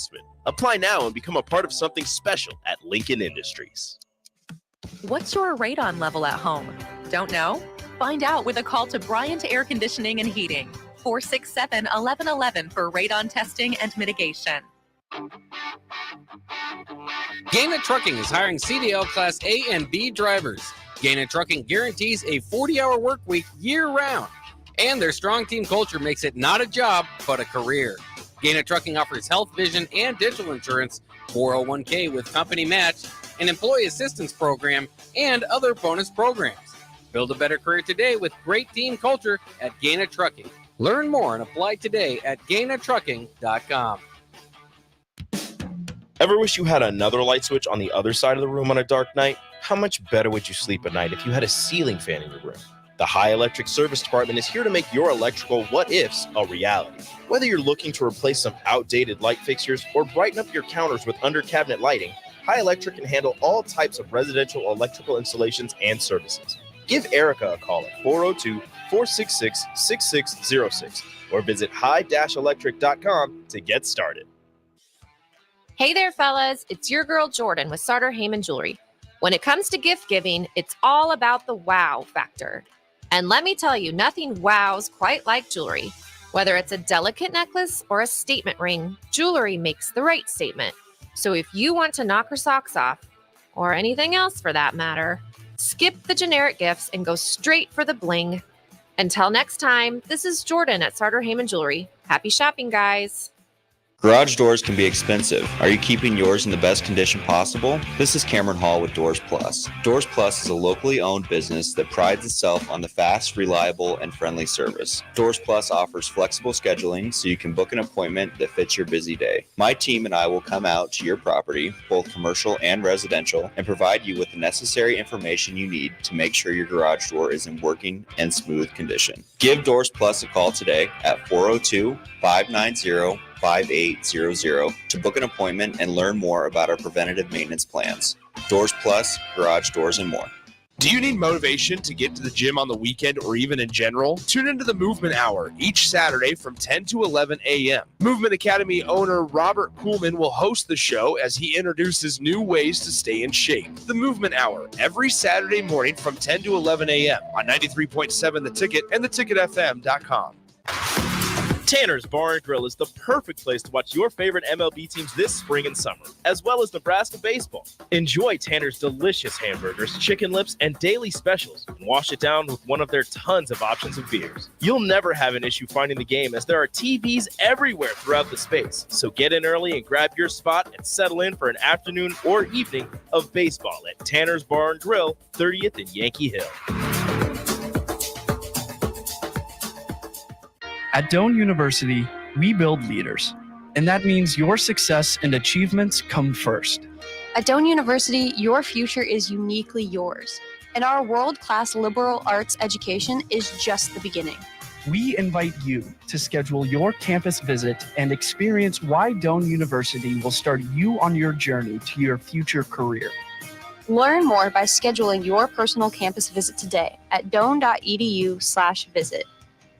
investment. Apply now and become a part of something special at Lincoln Industries. What's your radon level at home? Don't know? Find out with a call to Bryant Air Conditioning and Heating. 467-1111 for radon testing and mitigation. Gaina Trucking is hiring CDL Class A and B drivers. Gaina Trucking guarantees a 40-hour work week year-round. And their strong team culture makes it not a job, but a career. Gaina Trucking offers health, vision, and dental insurance, 401k with company match, an employee assistance program, and other bonus programs. Build a better career today with great team culture at Gaina Trucking. Learn more and apply today at GainaTrucking.com. Ever wish you had another light switch on the other side of the room on a dark night? How much better would you sleep at night if you had a ceiling fan in your room? The High Electric Service Department is here to make your electrical what-ifs a reality. Whether you're looking to replace some outdated light fixtures or brighten up your counters with under-cabinet lighting, High Electric can handle all types of residential electrical installations and services. Give Erica a call at 402-466-6606 or visit high-electric.com to get started. Hey there, fellas. It's your girl Jordan with Sartor Heyman Jewelry. When it comes to gift giving, it's all about the wow factor. And let me tell you, nothing wows quite like jewelry. Whether it's a delicate necklace or a statement ring, jewelry makes the right statement. So if you want to knock her socks off, or anything else for that matter, skip the generic gifts and go straight for the bling. Until next time, this is Jordan at Sartor Heyman Jewelry. Happy shopping, guys. Garage doors can be expensive. Are you keeping yours in the best condition possible? This is Cameron Hall with Doors Plus. Doors Plus is a locally owned business that prides itself on the fast, reliable, and friendly service. Doors Plus offers flexible scheduling so you can book an appointment that fits your busy day. My team and I will come out to your property, both commercial and residential, and provide you with the necessary information you need to make sure your garage door is in working and smooth condition. Give Doors Plus a call today at 402-590-5800 to book an appointment and learn more about our preventative maintenance plans. Doors Plus, garage doors, and more. Do you need motivation to get to the gym on the weekend or even in general? Tune into the Movement Hour each Saturday from 10 to 11 a.m. Movement Academy owner Robert Kuhlman will host the show as he introduces new ways to stay in shape. The Movement Hour, every Saturday morning from 10 to 11 a.m. on 93.7 The Ticket and theticketfm.com. Tanner's Bar and Grill is the perfect place to watch your favorite MLB teams this spring and summer, as well as Nebraska baseball. Enjoy Tanner's delicious hamburgers, chicken lips, and daily specials, and wash it down with one of their tons of options of beers. You'll never have an issue finding the game as there are TVs everywhere throughout the space. So get in early and grab your spot and settle in for an afternoon or evening of baseball at Tanner's Bar and Grill, 30th and Yankee Hill. At Doane University, we build leaders, and that means your success and achievements come first. At Doane University, your future is uniquely yours, and our world-class liberal arts education is just the beginning. We invite you to schedule your campus visit and experience why Doane University will start you on your journey to your future career. Learn more by scheduling your personal campus visit today at doane.edu/visit.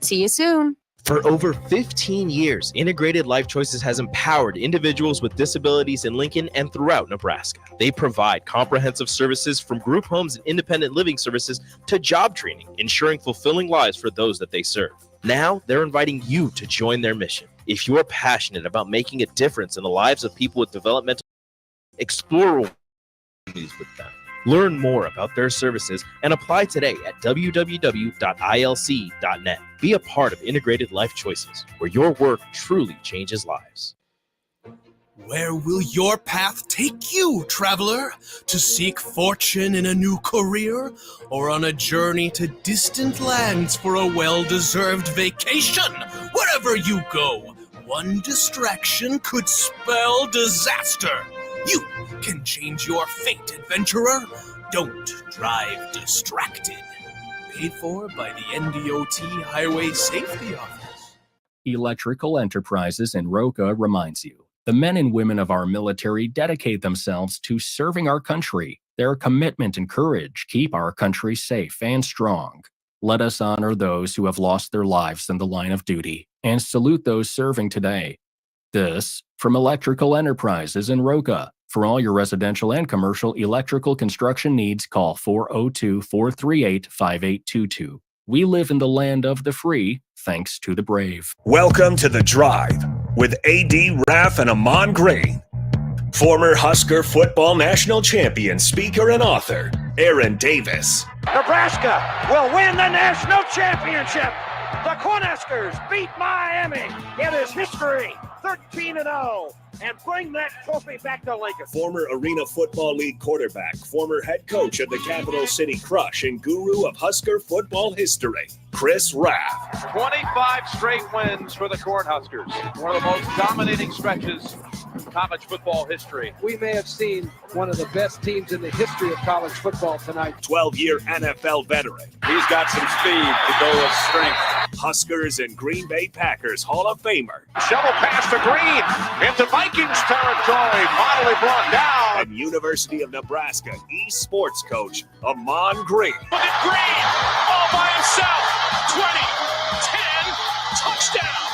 See you soon. For over 15 years, Integrated Life Choices has empowered individuals with disabilities in Lincoln and throughout Nebraska. They provide comprehensive services from group homes and independent living services to job training, ensuring fulfilling lives for those that they serve. Now, they're inviting you to join their mission. If you're passionate about making a difference in the lives of people with developmental, explore opportunities with them. Learn more about their services and apply today at www.ilc.net. Be a part of Integrated Life Choices, where your work truly changes lives. Where will your path take you, traveler? To seek fortune in a new career, or on a journey to distant lands for a well-deserved vacation? Wherever you go, one distraction could spell disaster. You can change your fate, adventurer. Don't drive distracted. Paid for by the NDOT Highway Safety Office. Electrical Enterprises in Roca reminds you, the men and women of our military dedicate themselves to serving our country. Their commitment and courage keep our country safe and strong. Let us honor those who have lost their lives in the line of duty and salute those serving today. This from Electrical Enterprises in Roca. For all your residential and commercial electrical construction needs, call 402-438-5822. We live in the land of the free, thanks to the brave. Welcome to The Drive with AD, Raff, and Ahman Green. Former Husker football national champion, speaker, and author, Aaron Davis. Nebraska will win the national championship. The Cornhuskers beat Miami. It is history, 13-0, and bring that trophy back to Lincoln. Former Arena Football League quarterback, former head coach of the Capital City Crush, and guru of Husker football history, Chris Raff. 25 straight wins for the Cornhuskers. One of the most dominating stretches in college football history. We may have seen one of the best teams in the history of college football tonight. 12-year NFL veteran. He's got some speed to go with strength. Huskers and Green Bay Packers Hall of Famer. Shovel pass to Green into Vikings territory. Finally brought down. And University of Nebraska East sports coach, Ahman Green. Look at Green all by himself. 20, 10, touchdown.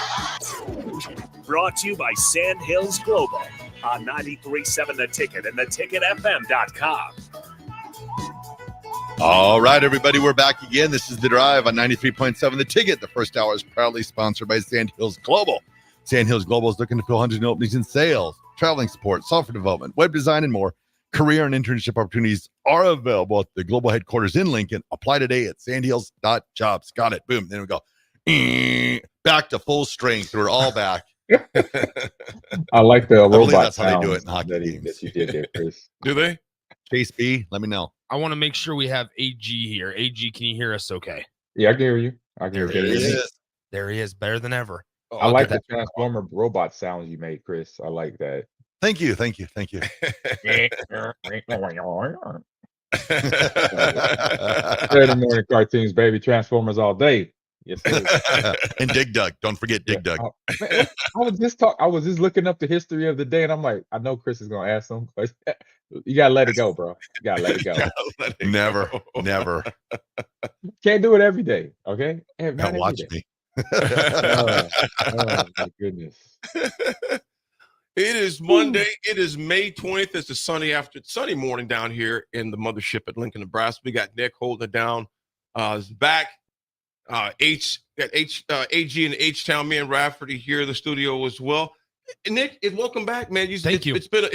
Brought to you by Sand Hills Global on 93.7 The Ticket and theticketfm.com. All right, everybody, we're back again. This is The Drive on 93.7 The Ticket. The first hour is proudly sponsored by Sand Hills Global. Sand Hills Global is looking to fill hundreds of openings in sales, traveling support, software development, web design, and more. Career and internship opportunities are available at the global headquarters in Lincoln. Apply today at sandhills.jobs. Got it. Boom. Then we go. Back to full strength. We're all back. I like the robot. That's how they do it in hockey games. That you did there, Chris. Do they? Chase B, let me know. I want to make sure we have AG here. AG, can you hear us okay? Yeah, I can hear you. I can There hear he you. is. There he is, better than ever. I like the Transformer robot sounds you made, Chris. I like that. Thank you. Better than morning cartoons, baby. Transformers all day. Yes, sir. And Dig Dug. Don't forget Dig Dug. Man, I was just looking up the history of the day, and I'm like, I know Chris is gonna ask some questions. You gotta let it go, bro. You gotta let it go. Never. Can't do it every day, okay? Not Now every watch day. me. Oh my goodness. It is Monday. It is May 20th. It's a sunny morning down here in the mothership at Lincoln, Nebraska. We got Nick holding it down. Back. AG and H-Town, me and Rafferty here in the studio as well. Nick, welcome back, man. Thank you. It's been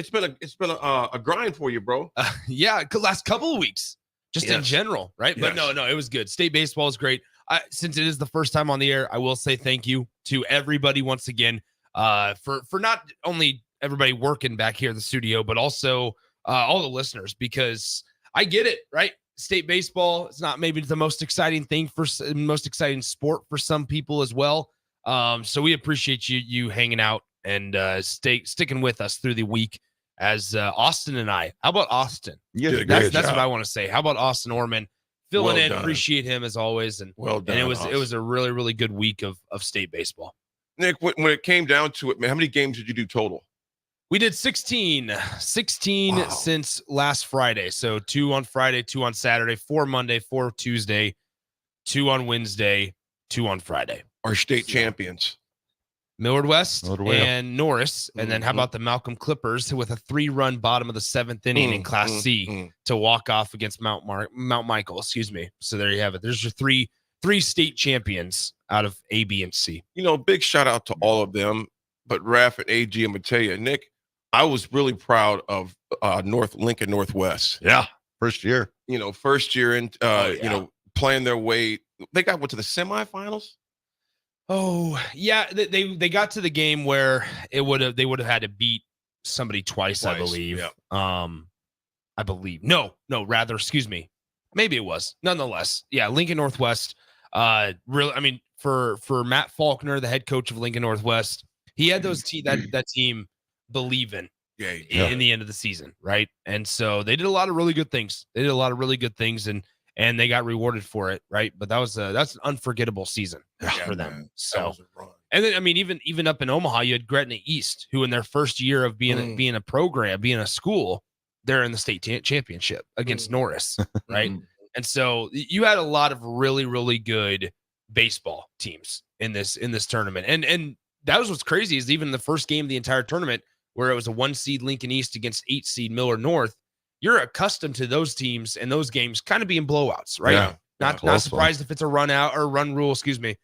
a grind for you, bro. Yeah, last couple of weeks, just in general, right? Yes. But no, it was good. State baseball is great. Since it is the first time on the air, I will say thank you to everybody once again for not only everybody working back here in the studio, but also all the listeners, because I get it, right? State baseball is not maybe the most exciting thing most exciting sport for some people as well. So we appreciate you hanging out and sticking with us through the week as Austin and I. How about Austin? Yeah, that's what I want to say. How about Austin Orman filling in? Done. Appreciate him as always. And well done. And it was a really, really good week of state baseball. Nick, when it came down to it, man, how many games did you do total? We did 16 Wow. since last Friday. So 2 on Friday, 2 on Saturday, 4 Monday, 4 Tuesday, 2 on Wednesday, 2 on Friday. Our state champions. Millard West and Norris. And then how about the Malcolm Clippers with a 3-run bottom of the 7th inning in Class C to walk off against Mount Michael, excuse me. So there you have it. There's your three state champions out of A, B, and C. Big shout out to all of them. But Raff and AG, I'm going to tell you, Nick, I was really proud of Lincoln Northwest. Yeah, first year. First year and playing their way. They went to the semifinals. Oh yeah, they got to the game where they would have had to beat somebody twice. I believe. Yeah. I believe rather, excuse me, maybe it was. Nonetheless, yeah, Lincoln Northwest. Really, I mean, for Matt Faulkner, the head coach of Lincoln Northwest, he had that team believing in the end of the season, right? And so they did a lot of really good things. And they got rewarded for it, right? But that's an unforgettable season for them. Man, so, and then I mean, even up in Omaha, you had Gretna East, who in their first year of being a program, being a school, they're in the state championship against Norris, right? And so you had a lot of really, really good baseball teams in this tournament, and that was what's crazy is even the first game of the entire tournament where it was a 1 seed Lincoln East against 8 seed Miller North. You're accustomed to those teams and those games kind of being blowouts, right? Yeah. Not surprised if it's a run out or run rule, excuse me.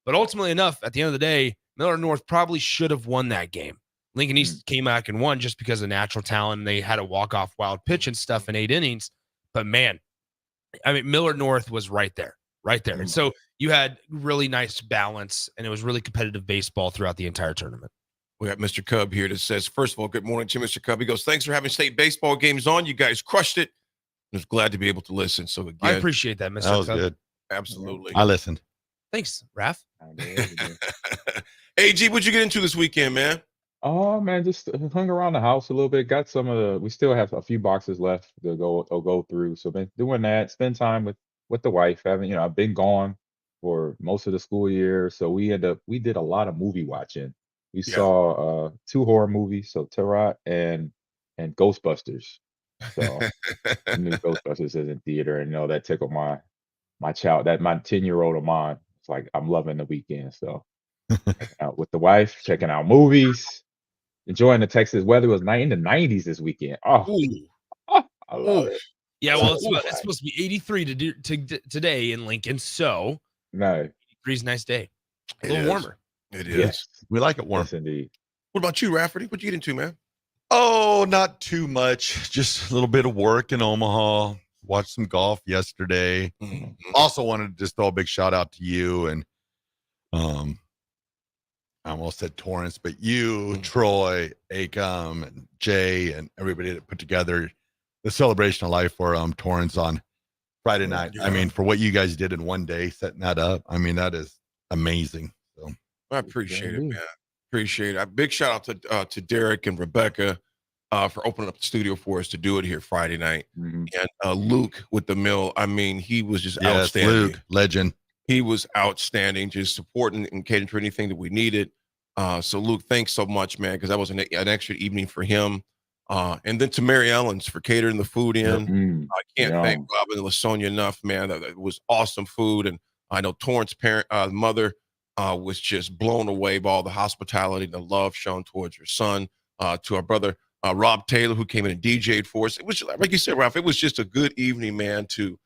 But ultimately enough, at the end of the day, Miller North probably should have won that game. Lincoln East came back and won just because of natural talent. And they had a walk-off wild pitch and stuff in 8 innings. But man, I mean, Miller North was right there. And so you had really nice balance, and it was really competitive baseball throughout the entire tournament. We got Mr. Cub here that says, first of all, good morning to Mr. Cub. He goes, thanks for having state baseball games on. You guys crushed it. I was glad to be able to listen. So again, I appreciate that, Mr. That was Cub. good. Absolutely. I listened. Thanks, Raff. AG, what'd you get into this weekend, man? Oh man, just hung around the house a little bit. Got some of the. We still have a few boxes left to go through. So been doing that. Spend time with the wife. I've been gone for most of the school year. So we did a lot of movie watching. We saw 2 horror movies. So Tarot and Ghostbusters. So the new Ghostbusters is in theater, and that tickled my child. That my 10-year-old of mine. It's like I'm loving the weekend. So out with the wife, checking out movies. Enjoying the Texas weather. It was in the 90s this weekend. I love it. Yeah, well, it's supposed to be 83 today in Lincoln, so no, 83 is a nice day. A It little is. warmer. It is. Yes. We like it warm. Yes, indeed. What about you, Rafferty? What'd you get into, man? Oh, not too much. Just a little bit of work in Omaha. Watched some golf yesterday. Also wanted to just throw a big shout out to you and I almost said Torrance, but you, Troy, Acom, and Jay, and everybody that put together the celebration of life for Torrance on Friday night. Yeah. I mean, for what you guys did in one day, setting that up, I mean, that is amazing. So I appreciate it, man. Appreciate it. A big shout out to Derek and Rebecca for opening up the studio for us to do it here Friday night. And Luke with the mill. I mean, he was just outstanding. Luke, legend. He was outstanding, just supporting and catering for anything that we needed. So Luke, thanks so much, man, because that was an extra evening for him. And then to Mary Ellen's for catering the food in. I can't thank Robin and LaSonia enough, man. That was awesome food. And I know Torrance's mother was just blown away by all the hospitality and the love shown towards her son. To our brother, Rob Taylor, who came in and DJ'd for us. It was, like you said, Ralph, it was just a good evening, man, to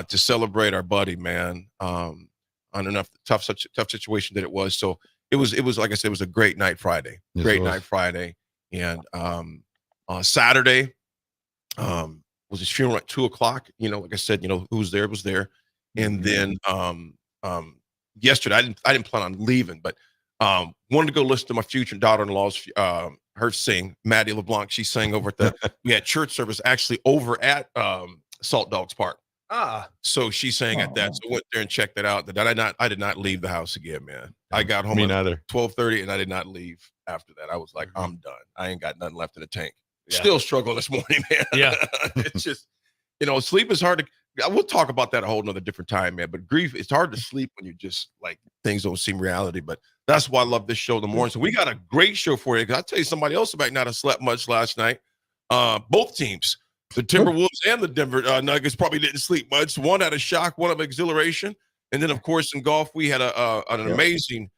celebrate our buddy, man, on enough tough situation that it was. So it was like I said, it was a great night Friday, Friday. And Saturday was his funeral at 2:00. Like I said, who was there was there. And then yesterday, I didn't plan on leaving, but wanted to go listen to my future daughter-in-law's her sing, Maddie LeBlanc. She sang over at we had church service actually over at Salt Dogs Park. So she sang at that. So I went there and checked it out. I did not leave the house again, man. I got home at 12:30 and I did not leave after that. I was like, I'm done. I ain't got nothing left in the tank. Still struggle this morning, man. Yeah. It's just, sleep is hard to, we'll talk about that a whole nother different time, man. But grief, it's hard to sleep when you just like things don't seem reality. But that's why I love this show in the morning. So we got a great show for you. Because I'll tell you, somebody else might not have slept much last night. Both teams, the Timberwolves and the Denver Nuggets, probably didn't sleep much. One had a shock, one of exhilaration. And then, of course, in golf, we had an amazing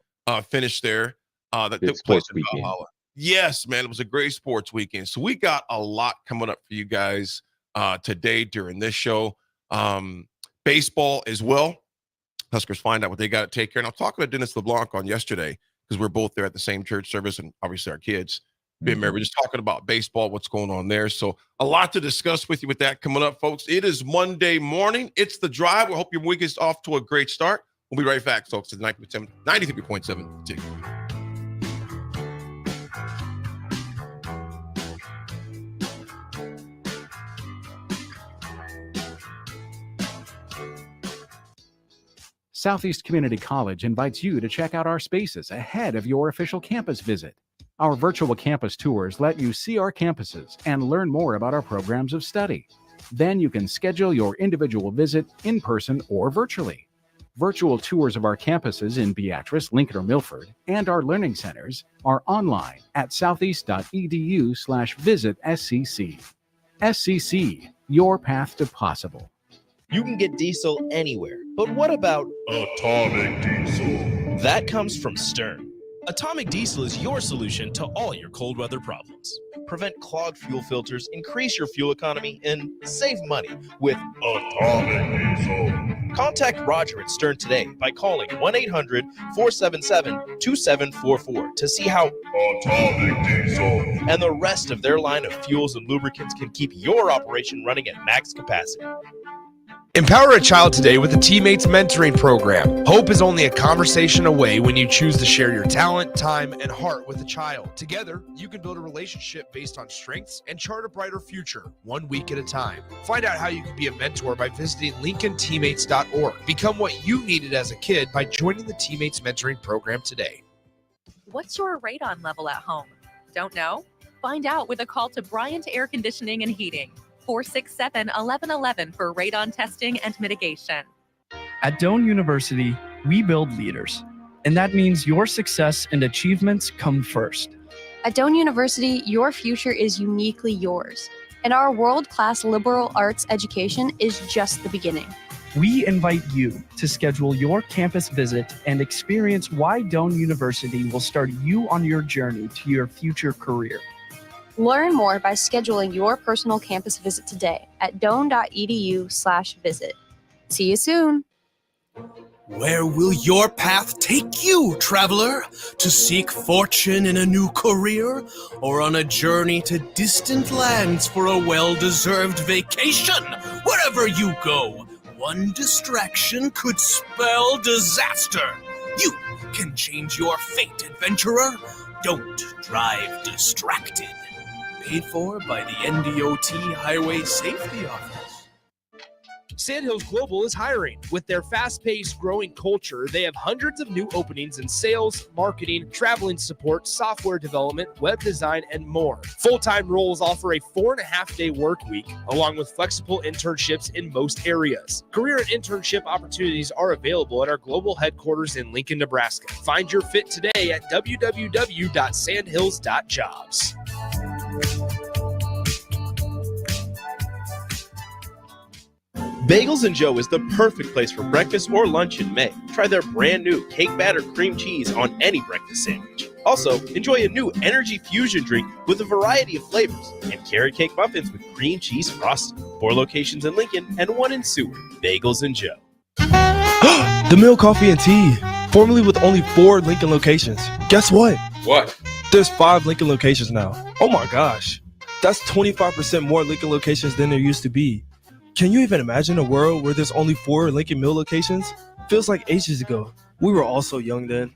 finish there that took place in Valhalla. Yes, man, it was a great sports weekend. So we got a lot coming up for you guys today during this show. Baseball as well. Huskers find out what they got to take care. And I'm talking to Dennis LeBlanc on yesterday because we're both there at the same church service, and obviously our kids been married. We're just talking about baseball, what's going on there. So a lot to discuss with you with that coming up, folks. It is Monday morning. It's The Drive. We hope your week is off to a great start. We'll be right back, folks, to 93.7 Ticket. Southeast Community College invites you to check out our spaces ahead of your official campus visit. Our virtual campus tours let you see our campuses and learn more about our programs of study. Then you can schedule your individual visit in person or virtually. Virtual tours of our campuses in Beatrice, Lincoln, or Milford, and our learning centers are online at southeast.edu/visit SCC. SCC, your path to possible. You can get diesel anywhere, but what about atomic diesel? That comes from Stern. Atomic Diesel is your solution to all your cold weather problems. Prevent clogged fuel filters, increase your fuel economy, and save money with Atomic Diesel. Contact Roger at Stern today by calling 1-800-477-2744 to see how Atomic Diesel and the rest of their line of fuels and lubricants can keep your operation running at max capacity. Empower a child today with the Teammates Mentoring Program. Hope is only a conversation away when you choose to share your talent, time, and heart with a child. Together, you can build a relationship based on strengths and chart a brighter future, 1 week at a time. Find out how you can be a mentor by visiting LincolnTeammates.org. Become what you needed as a kid by joining the Teammates Mentoring Program today. What's your radon level at home? Don't know? Find out with a call to Bryant Air Conditioning and Heating. 467-1111 for radon testing and mitigation. At Doane University, we build leaders, and that means your success and achievements come first. At Doane University, your future is uniquely yours, and our world-class liberal arts education is just the beginning. We invite you to schedule your campus visit and experience why Doane University will start you on your journey to your future career. Learn more by scheduling your personal campus visit today at doane.edu/visit. See you soon. Where will your path take you, traveler? To seek fortune in a new career, or on a journey to distant lands for a well-deserved vacation? Wherever you go, one distraction could spell disaster. You can change your fate, adventurer. Don't drive distracted. Paid for by the NDOT Highway Safety Office. Sandhills Global is hiring. With their fast-paced, growing culture, they have hundreds of new openings in sales, marketing, traveling support, software development, web design, and more. Full-time roles offer a 4.5-day work week, along with flexible internships in most areas. Career and internship opportunities are available at our global headquarters in Lincoln, Nebraska. Find your fit today at www.sandhills.jobs. Bagels & Joe is the perfect place for breakfast or lunch in May. Try their brand new cake batter cream cheese on any breakfast sandwich. Also, enjoy a new energy fusion drink with a variety of flavors and carrot cake muffins with cream cheese frosting. 4 locations in Lincoln and 1 in Seward. Bagels & Joe. The Mill Coffee and Tea, formerly with only 4 Lincoln locations. Guess what? What? There's 5 Lincoln locations now. Oh my gosh. That's 25% more Lincoln locations than there used to be. Can you even imagine a world where there's only 4 Lincoln Mill locations? Feels like ages ago. We were all so young then.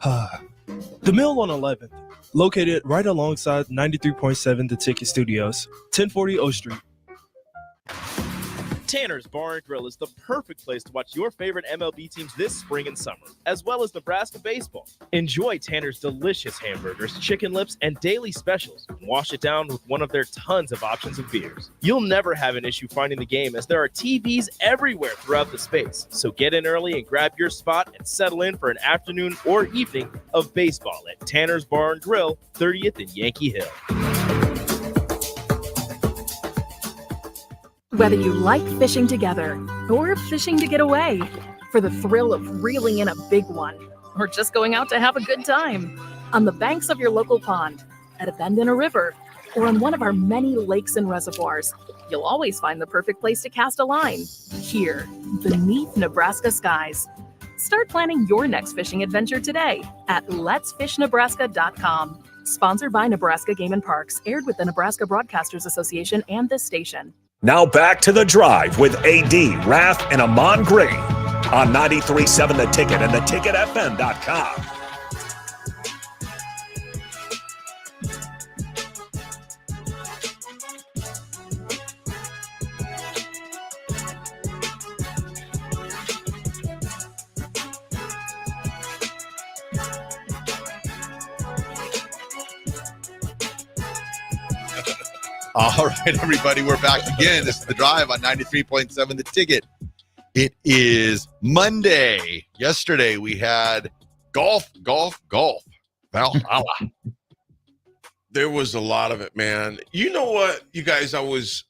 The Mill on 11th, located right alongside 93.7 The Ticket Studios, 1040 O Street. Tanner's Bar and Grill is the perfect place to watch your favorite MLB teams this spring and summer, as well as Nebraska baseball. Enjoy Tanner's delicious hamburgers, chicken lips, and daily specials, and wash it down with one of their tons of options of beers. You'll never have an issue finding the game, as there are TVs everywhere throughout the space. So get in early and grab your spot and settle in for an afternoon or evening of baseball at Tanner's Bar and Grill, 30th and Yankee Hill. Whether you like fishing together or fishing to get away, for the thrill of reeling in a big one, or just going out to have a good time, on the banks of your local pond, at a bend in a river, or on one of our many lakes and reservoirs, you'll always find the perfect place to cast a line, here, beneath Nebraska skies. Start planning your next fishing adventure today at letsfishnebraska.com. Sponsored by Nebraska Game and Parks, aired with the Nebraska Broadcasters Association and this station. Now back to The Drive with AD, Raff, and Ahman Green on 93.7 The Ticket and theticketfm.com. All right, everybody, we're back again. This is The Drive on 93.7 The Ticket. It is Monday. Yesterday we had golf. Valhalla. There was a lot of it, man. You know what, you guys? I was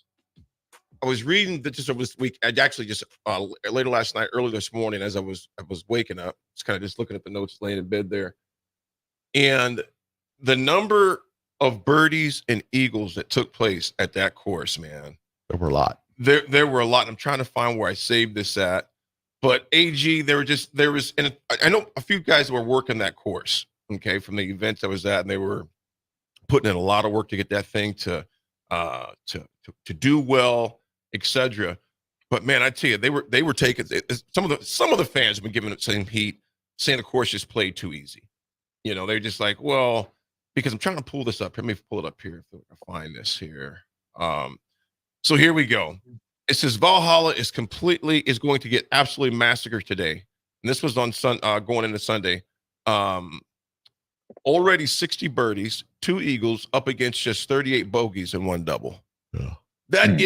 reading just over this week. I actually just later last night, early this morning, as I was waking up, just kind of just looking at the notes, laying in bed there. And the number of birdies and eagles that took place at that course, man. There were a lot. There were a lot. I'm trying to find where I saved this at. But AG, and I know a few guys that were working that course, okay, from the events I was at, and they were putting in a lot of work to get that thing to do well, etc. But man, I tell you, they were taking some of the fans have been giving it some heat, saying the course just played too easy. You know, they're just like, well, because I'm trying to pull this up. Let me pull it up here if I can find this here. So here we go. It says Valhalla is going to get absolutely massacred today. And this was on going into Sunday. Already 60 birdies, 2 eagles up against just 38 bogeys and 1 double. Yeah. That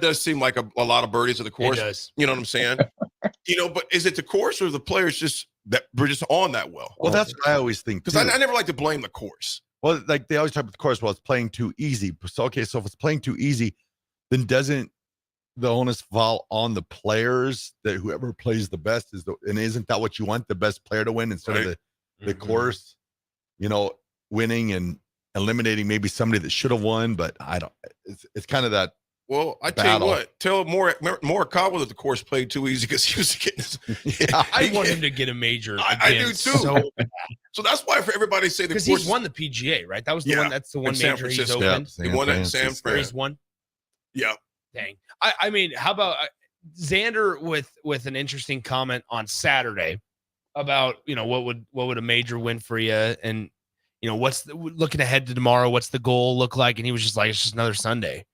does seem like a lot of birdies at the course. It does. You know what I'm saying? But is it the course or the players that we're just on that well? Well, that's what I always think. Because I never like to blame the course. Well, like they always talk about the course. Well, it's playing too easy. So okay, so if it's playing too easy, then doesn't the onus fall on the players that whoever plays the best and isn't that what you want, the best player to win instead of the course, winning and eliminating maybe somebody that should have won, but I don't. It's kind of that. Well, I tell you what, tell Morikawa that the course played too easy because he was getting. I want him to get a major. I do too. So that's why for everybody say the course, because he's won the PGA, right? That was the one. That's the one major he's opened. He won at San Fran. He's won. Yeah. Dang. I mean, how about Xander with an interesting comment on Saturday about what would a major win for you, and what's looking ahead to tomorrow, what's the goal look like, and he was just like, it's just another Sunday,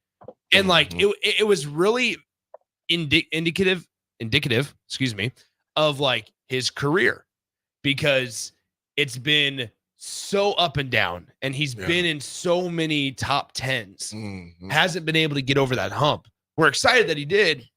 and like it was really indicative, excuse me, of like his career, because it's been so up and down, and he's been in so many top 10s, hasn't been able to get over that hump. We're excited that he did,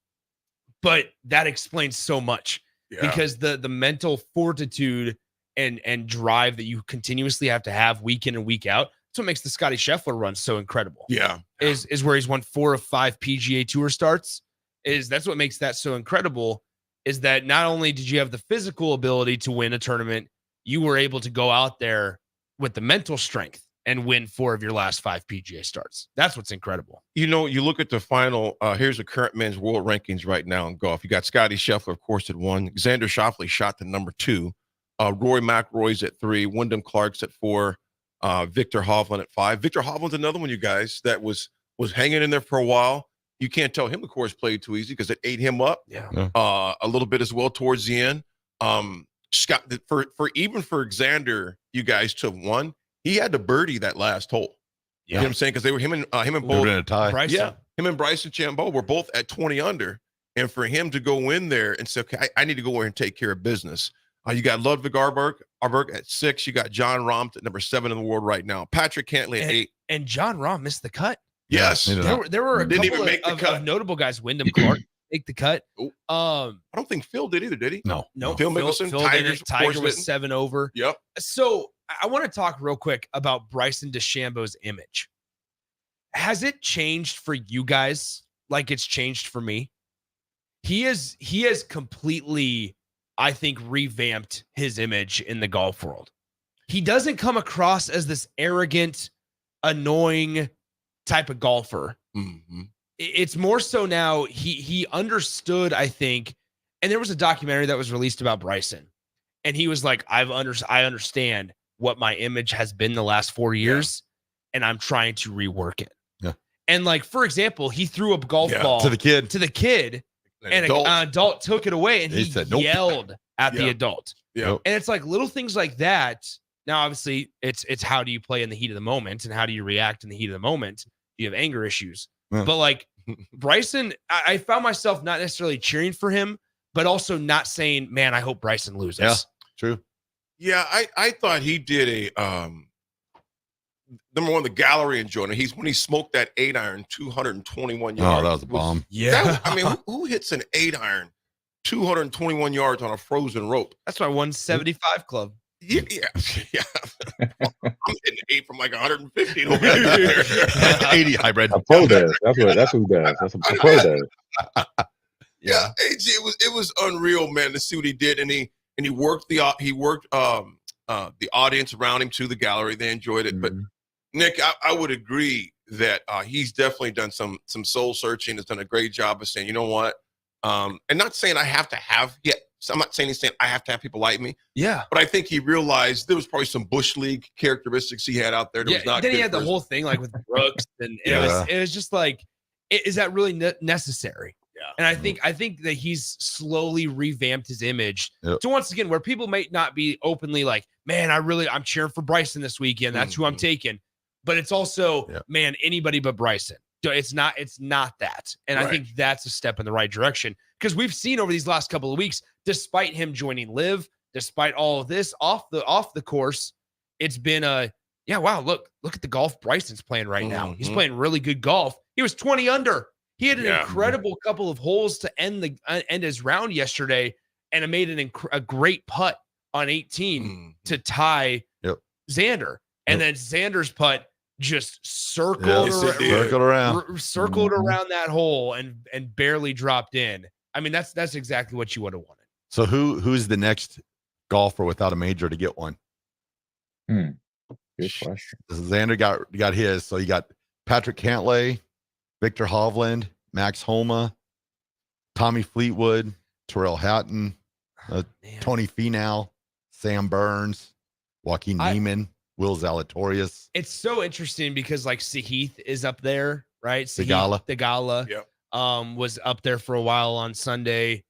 but that explains so much because the mental fortitude and drive that you continuously have to have week in and week out. That's what makes the Scotty Scheffler run so incredible. Yeah. Is where he's won 4 of 5 PGA Tour starts. That's what makes that so incredible, is that not only did you have the physical ability to win a tournament, you were able to go out there with the mental strength and win 4 of your last 5 PGA starts. That's what's incredible. You look at the final, here's the current men's world rankings right now in golf. You got Scotty Scheffler, of course, at 1. Xander Schauffele shot to number 2. Rory McIlroy's at 3. Wyndham Clark's at 4. Victor Hovland at 5. Victor Hovland's another one, you guys, that was hanging in there for a while. You can't tell him the course played too easy because it ate him up a little bit as well towards the end. Scott, for Xander, you guys took 1. He had to birdie that last hole. You know what I'm saying? Because they were him and both. In a tie. Bryson. Yeah, him and Bryson DeChambeau were both at 20 under, and for him to go in there and say, "Okay, I need to go in and take care of business." You got Ludwig Arberg at 6. You got John Rahm at number 7 in the world right now. Patrick Cantlay at 8. And John Rahm missed the cut. Yes, there were a didn't couple even make the cut. Of notable guys. Wyndham Clark make the cut. I don't think Phil did either, did he? No. Phil Mickelson, Tiger was 7 over. Yep. So I want to talk real quick about Bryson DeChambeau's image. Has it changed for you guys like it's changed for me? He has completely, I think, revamped his image in the golf world. He doesn't come across as this arrogant, annoying type of golfer. Mm-hmm. It's more so now he understood, I think, and there was a documentary that was released about Bryson, and he was like, I understand what my image has been the last 4 years, and I'm trying to rework it. Yeah. And like, for example, he threw a golf ball to the kid, and an adult took it away, and he said, nope. yelled at the adult. Yeah. And it's like little things like that. Now, obviously, it's how do you play in the heat of the moment, and how do you react in the heat of the moment? Do you have anger issues? Yeah. But like Bryson, I found myself not necessarily cheering for him, but also not saying, man, I hope Bryson loses. Yeah, true. Yeah, I thought he did a number one, the gallery enjoyed it. When he smoked that 8-iron 221 yards. Oh, that was a bomb. Yeah. Who hits an 8-iron 221 yards on a frozen rope? That's my 175 club. Yeah. I'm hitting 8 from like 150. 80 hybrid. A pro does. That's who does. That's a pro does. Yeah, AJ, it was unreal, man, to see what he did, and he worked The audience around him, too, the gallery, they enjoyed it. But Nick, I would agree that he's definitely done some soul searching. Has done a great job of saying, you know what, and not saying I have to have yet. So I'm not saying he's saying I have to have people like me. Yeah. But I think he realized there was probably some Bush League characteristics he had out there that was not then he good had the for his- whole thing like with Brooks, and it was just like, is that really necessary? Yeah. And I think that he's slowly revamped his image Yep. to once again where people may not be openly like, man, I'm cheering for Bryson this weekend. That's who I'm taking. But it's also, man, anybody but Bryson. It's not that. And I think that's a step in the right direction because we've seen over these last couple of weeks, despite him joining Live, despite all of this off the course, it's been wow, look at the golf Bryson's playing right now. He's playing really good golf. He was 20 under. He had an incredible couple of holes to end his round yesterday, and it made a great putt on 18 to tie Xander. And then Xander's putt just circled around that hole and barely dropped in. I mean, that's exactly what you would have wanted. So who's the next golfer without a major to get one? Good question. Xander got his. So you got Patrick Cantlay, Victor Hovland, Max Homa, Tommy Fleetwood, Terrell Hatton, Tony Finau, Sam Burns, Joaquin Neiman, Will Zalatoris. It's so interesting because like Sahith is up there, right? Theegala. Was up there for a while on Sunday.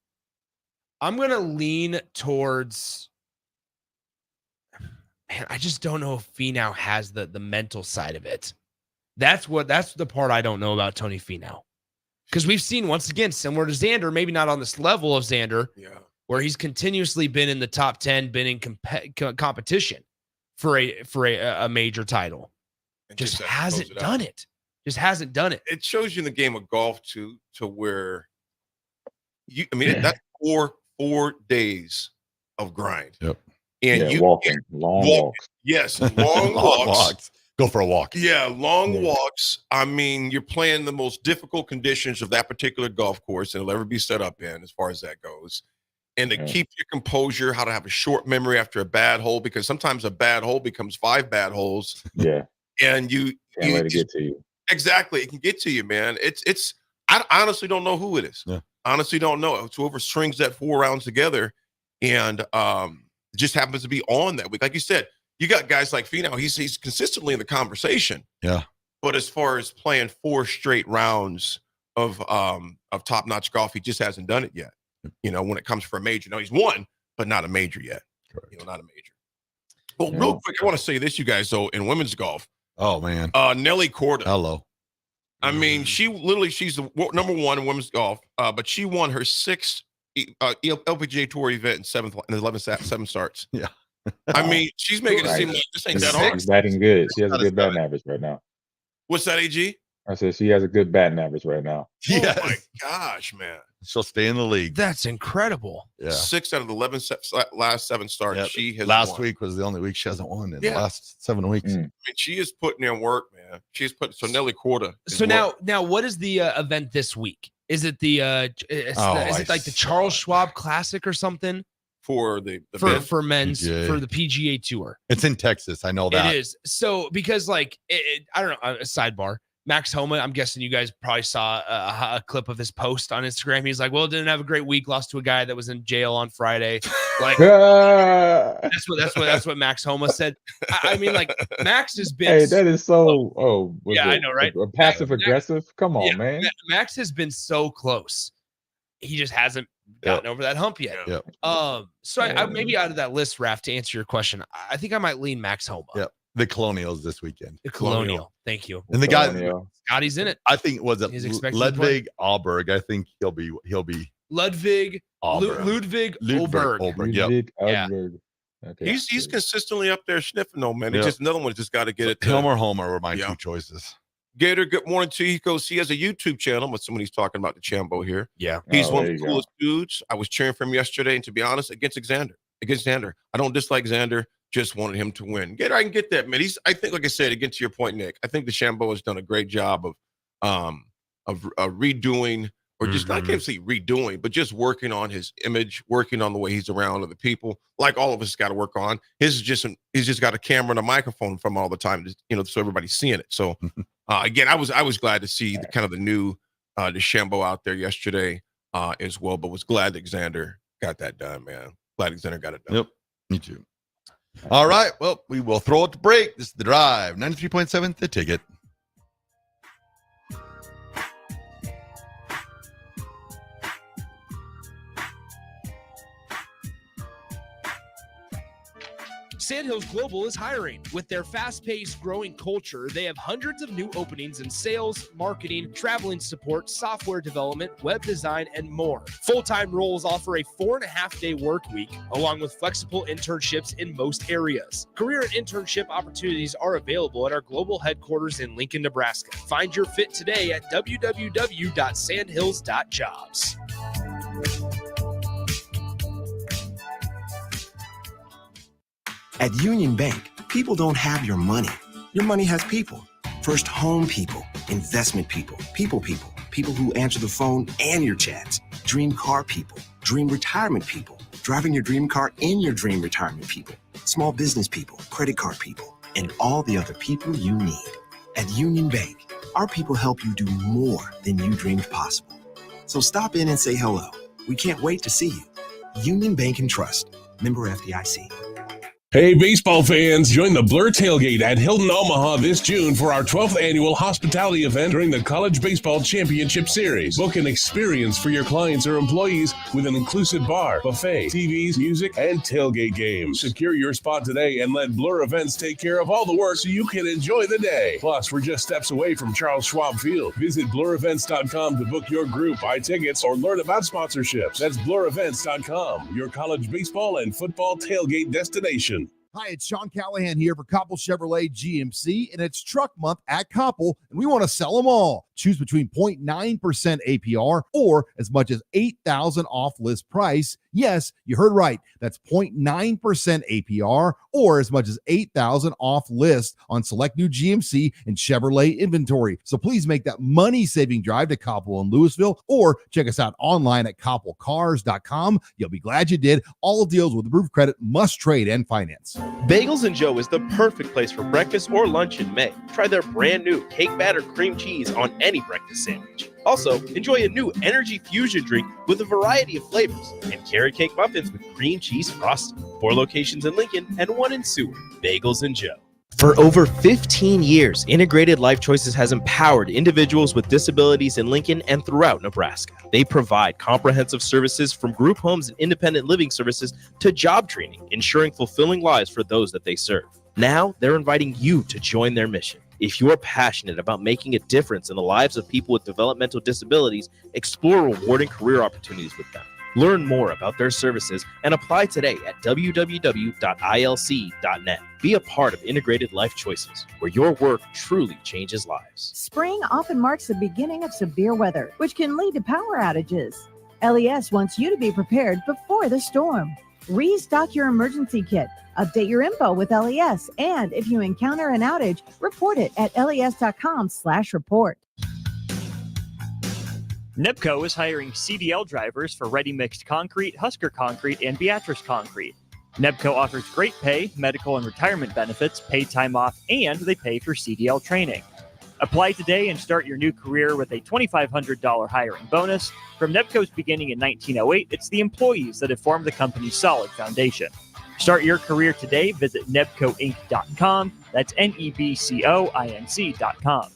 I'm gonna lean towards. Man, I just don't know if Finau has the mental side of it. That's the part I don't know about Tony Finau. Because we've seen once again, similar to Xander, maybe not on this level of Xander, where he's continuously been in the top 10, been in competition for a major title. Just hasn't done it. Just hasn't done it. It shows you in the game of golf to where that's 4 days of grind. Yep. And walking, long walks. Yes, long walks. Go for a walk. Yeah, long walks. I mean, you're playing the most difficult conditions of that particular golf course and it'll ever be set up in as far as that goes. And to keep your composure, how to have a short memory after a bad hole, because sometimes a bad hole becomes 5 bad holes. Yeah. And you can't let it get to you. Exactly. It can get to you, man. I honestly don't know who it is. Yeah. Honestly don't know. It's whoever strings that 4 rounds together and just happens to be on that week. Like you said, you got guys like Finau. He's consistently in the conversation. Yeah. But as far as playing 4 straight rounds of top-notch golf, he just hasn't done it yet. You know, when it comes for a major. No, he's won, but not a major yet. Correct. You know, not a major. Well, real quick, I want to say this, you guys, though, in women's golf. Oh, man. Nelly Korda. Hello. I mean, she's the number 1 in women's golf, but she won her 6th LPGA Tour event in 7 starts. Yeah. I mean, she's making it seem like this ain't that hard. She's batting good. She has a good batting average right now. What's that, AG? I said she has a good batting average right now. Oh, my gosh, man. She'll stay in the league. That's incredible. Yeah. 6 out of the 11 last 7 starts, Yep. she has Last won. week was the only week she hasn't won in the last 7 weeks. I mean, she is putting in work, man. She's putting so Nelly Korda. So now, what is the event this week? Is it the is it like the Charles Schwab Classic or something for the for men's PGA. for the PGA Tour? It's in Texas. I know that. It is. So because like I don't know, a sidebar. Max Homa, I'm guessing you guys probably saw a clip of his post on Instagram. He's like, well, didn't have a great week, lost to a guy that was in jail on Friday. Like that's what Max Homa said. I mean, like Max has been. Hey, that is so. I know, right? Passive aggressive. Come on, man. Max has been so close. He just hasn't gotten over that hump yet. Yep. So I maybe out of that list, Raff, to answer your question, I think I might lean Max Homa. Yep. The Colonials this weekend. The Colonial. Thank you. And the guy, Scotty's in it. I think was it He's expected to play. Ludwig Alberg. I think he'll be Ludwig Alberg. Oberg. Yep. Alberg. Okay. He's consistently up there sniffing though, man. Yep. It's just another one just got to get it. Hilmer Homer were my 2 choices. Gator, good morning to you. He goes, he has a YouTube channel with somebody's talking about the Chambo here. Yeah. He's one of the coolest dudes. I was cheering for him yesterday, and to be honest, against Xander. I don't dislike Xander. Just wanted him to win. Gator, I can get that, man. I think, like I said, again to your point, Nick, I think the Chambo has done a great job of redoing or just I can't say redoing, but just working on his image, working on the way he's around other people, like all of us got to work on. He's just got a camera and a microphone from all the time, so everybody's seeing it. So again, I was glad to see the new DeChambeau out there yesterday as well, but was glad that Xander got that done, man. Glad Xander got it done. Yep, me too. All right, well, we will throw it to break. This is The Drive, 93.7 The Ticket. Sandhills Global is hiring. With their fast-paced, growing culture, they have hundreds of new openings in sales, marketing, traveling support, software development, web design, and more. Full-time roles offer a 4.5-day work week, along with flexible internships in most areas. Career and internship opportunities are available at our global headquarters in Lincoln, Nebraska. Find your fit today at www.sandhills.jobs. At Union Bank, people don't have your money. Your money has people. First home people, investment people, people who answer the phone and your chats, dream car people, dream retirement people, driving your dream car in your dream retirement people, small business people, credit card people, and all the other people you need. At Union Bank, our people help you do more than you dreamed possible. So stop in and say hello. We can't wait to see you. Union Bank and Trust. Member FDIC. Hey, baseball fans, join the Blur Tailgate at Hilton Omaha this June for our 12th annual hospitality event during the College Baseball Championship Series. Book an experience for your clients or employees with an inclusive bar, buffet, TVs, music, and tailgate games. Secure your spot today and let Blur Events take care of all the work so you can enjoy the day. Plus, we're just steps away from Charles Schwab Field. Visit blurevents.com to book your group, buy tickets, or learn about sponsorships. That's blurevents.com, your college baseball and football tailgate destination. Hi, it's Sean Callahan here for Koppel Chevrolet GMC, and it's truck month at Koppel, and we want to sell them all. Choose between 0.9% APR or as much as $8,000 off list price. Yes, you heard right. That's 0.9% APR or as much as $8,000 off list on select new GMC and Chevrolet inventory. So please make that money-saving drive to Koppel in Louisville or check us out online at koppelcars.com. You'll be glad you did. All deals with approved credit must trade and finance. Bagels and Joe is the perfect place for breakfast or lunch in May. Try their brand new cake batter cream cheese on any breakfast sandwich. Also, enjoy a new energy fusion drink with a variety of flavors and carrot cake muffins with cream cheese frosting. 4 locations in Lincoln and 1 in Seward. Bagels and Joe. For over 15 years, Integrated Life Choices has empowered individuals with disabilities in Lincoln and throughout Nebraska. They provide comprehensive services from group homes and independent living services to job training, ensuring fulfilling lives for those that they serve. Now, they're inviting you to join their mission. If you're passionate about making a difference in the lives of people with developmental disabilities, explore rewarding career opportunities with them. Learn more about their services and apply today at www.ilc.net. Be a part of Integrated Life Choices, where your work truly changes lives. Spring often marks the beginning of severe weather, which can lead to power outages. LES wants you to be prepared before the storm. Restock your emergency kit, update your info with LES, and if you encounter an outage, report it at les.com/report. NEPCO is hiring CDL drivers for ready-mixed concrete, Husker Concrete, and Beatrice Concrete. NEPCO offers great pay, medical and retirement benefits, paid time off, and they pay for CDL training. Apply today and start your new career with a $2,500 hiring bonus. From NEPCO's beginning in 1908, it's the employees that have formed the company's solid foundation. Start your career today. Visit nebcoinc.com. That's nebcoinc.com.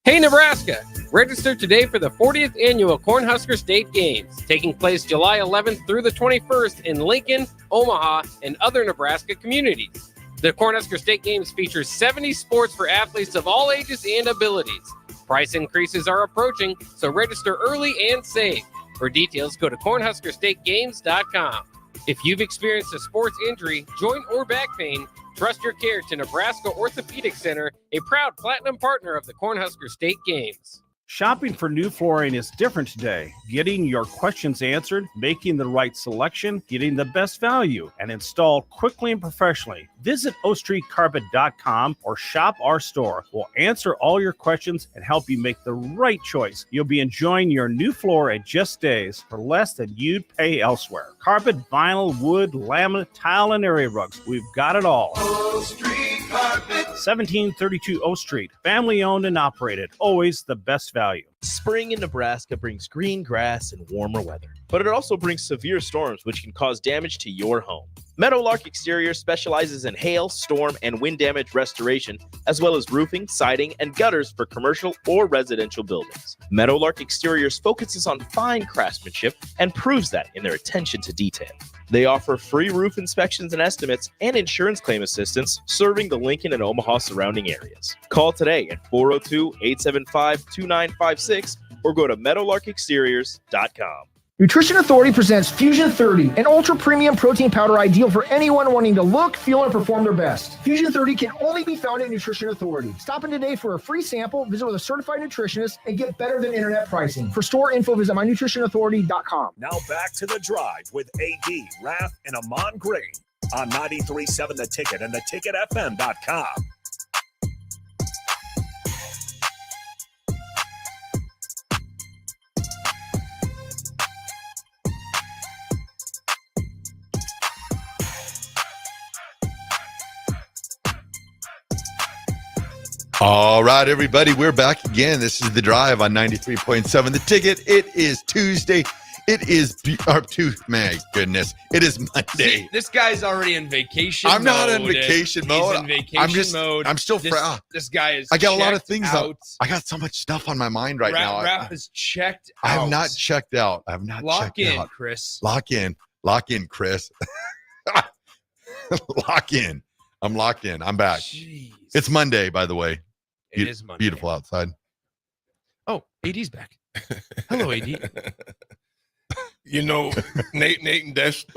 Hey, Nebraska! Register today for the 40th Annual Cornhusker State Games, taking place July 11th through the 21st in Lincoln, Omaha, and other Nebraska communities. The Cornhusker State Games features 70 sports for athletes of all ages and abilities. Price increases are approaching, so register early and save. For details, go to cornhuskerstategames.com. If you've experienced a sports injury, joint or back pain, trust your care to Nebraska Orthopedic Center, a proud platinum partner of the Cornhusker State Games. Shopping for new flooring is different today. Getting your questions answered, making the right selection, getting the best value, and installed quickly and professionally. Visit ostreetcarpet.com or shop our store. We'll answer all your questions and help you make the right choice. You'll be enjoying your new floor in just days for less than you'd pay elsewhere. Carpet, vinyl, wood, laminate, tile, and area rugs. We've got it all. O Street Carpet. 1732 O Street. Family owned and operated. Always the best value. Spring in Nebraska brings green grass and warmer weather, but it also brings severe storms which can cause damage to your home. Meadowlark Exterior specializes in hail, storm, and wind damage restoration, as well as roofing, siding, and gutters for commercial or residential buildings. Meadowlark Exteriors focuses on fine craftsmanship and proves that in their attention to detail. They offer free roof inspections and estimates and insurance claim assistance, serving the Lincoln and Omaha surrounding areas. Call today at 402-875-2956 or go to meadowlarkexteriors.com. Nutrition Authority presents Fusion 30, an ultra premium protein powder ideal for anyone wanting to look, feel, and perform their best. Fusion 30 can only be found at Nutrition Authority. Stop in today for a free sample, visit with a certified nutritionist, and get better than internet pricing. For store info, visit mynutritionauthority.com. Now back to the drive with AD, Raff, and Ahman Green on 93.7 The Ticket and theticketfm.com. All right, everybody, we're back again. This is The Drive on 93.7 The Ticket. It is Tuesday. It is, my goodness, it is Monday. See, this guy's already in vacation I'm not in mode. vacation mode. He's in vacation mode. I'm still This guy is I got a lot of checked things out. I got so much stuff on my mind right now. Raff is checked out. I have not checked out. I have not Lock checked in, out. Chris. Lock in, Chris. Lock in. I'm locked in. I'm back. Jeez. It's Monday, by the way. It is Monday. Beautiful outside. Oh, AD's back. Hello, AD. You know, Nate and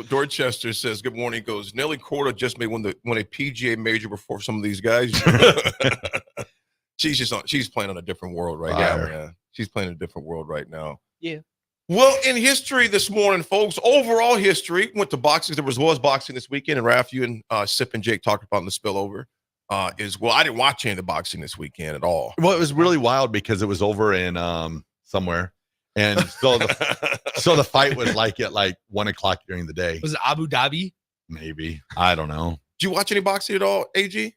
Dorchester says, good morning. He goes, Nelly Corda just may win a PGA major before some of these guys. She's playing on a different world right now. Yeah. She's playing in a different world right now. Yeah. Well, in history this morning, folks, overall history, went to boxing. There was boxing this weekend, and Raff, you and Sip and Jake talked about in the spillover. I didn't watch any of the boxing this weekend at all. Well, it was really wild because it was over in somewhere. And so the fight was at 1:00 during the day. Was it Abu Dhabi? Maybe. I don't know. Did you watch any boxing at all, AG?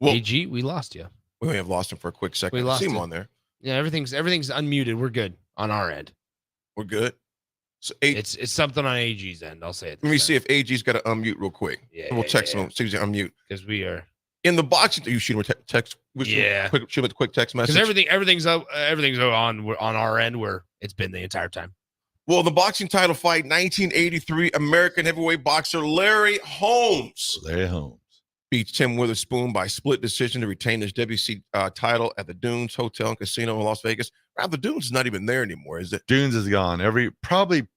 AG, we lost you. We may have lost him for a quick second. We lost him him on there. Yeah, everything's unmuted. We're good on our end. We're good. So it's something on AG's end. I'll say it. Let me see if AG's got to unmute real quick. Yeah, we'll text him. See if he unmute because we are in the boxing. You shoot him a text. Shoot him a quick text message. Because everything's on our end where it's been the entire time. Well, the boxing title fight, 1983 American heavyweight boxer Larry Holmes. Beats Tim Witherspoon by split decision to retain his WC title at the Dunes Hotel and Casino in Las Vegas. The Dunes is not even there anymore, is it? Dunes is gone.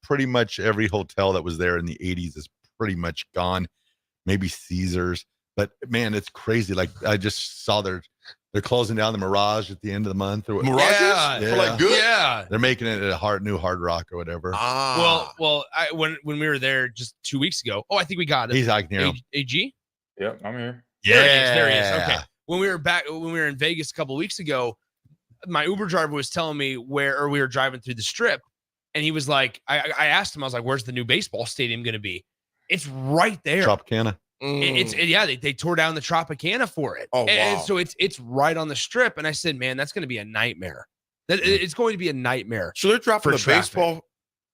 Pretty much every hotel that was there in the 80s is pretty much gone. Maybe Caesars. But, man, it's crazy. Like, I just saw they're closing down the Mirage at the end of the month. Mirages? Yeah. For like good? Yeah. They're making it a new Hard Rock or whatever. Well, when we were there just 2 weeks ago, I think we got it. He's like near him. AG? Yep, I'm here. There he is. Okay. When we were in Vegas a couple of weeks ago, my Uber driver was telling me we were driving through the strip, and he was like, I asked him, I was like, where's the new baseball stadium going to be? It's right there. Tropicana. They tore down the Tropicana for it. Oh, wow. And so it's right on the strip. And I said, man, that's going to be a nightmare. It's going to be a nightmare. So they're dropping the baseball.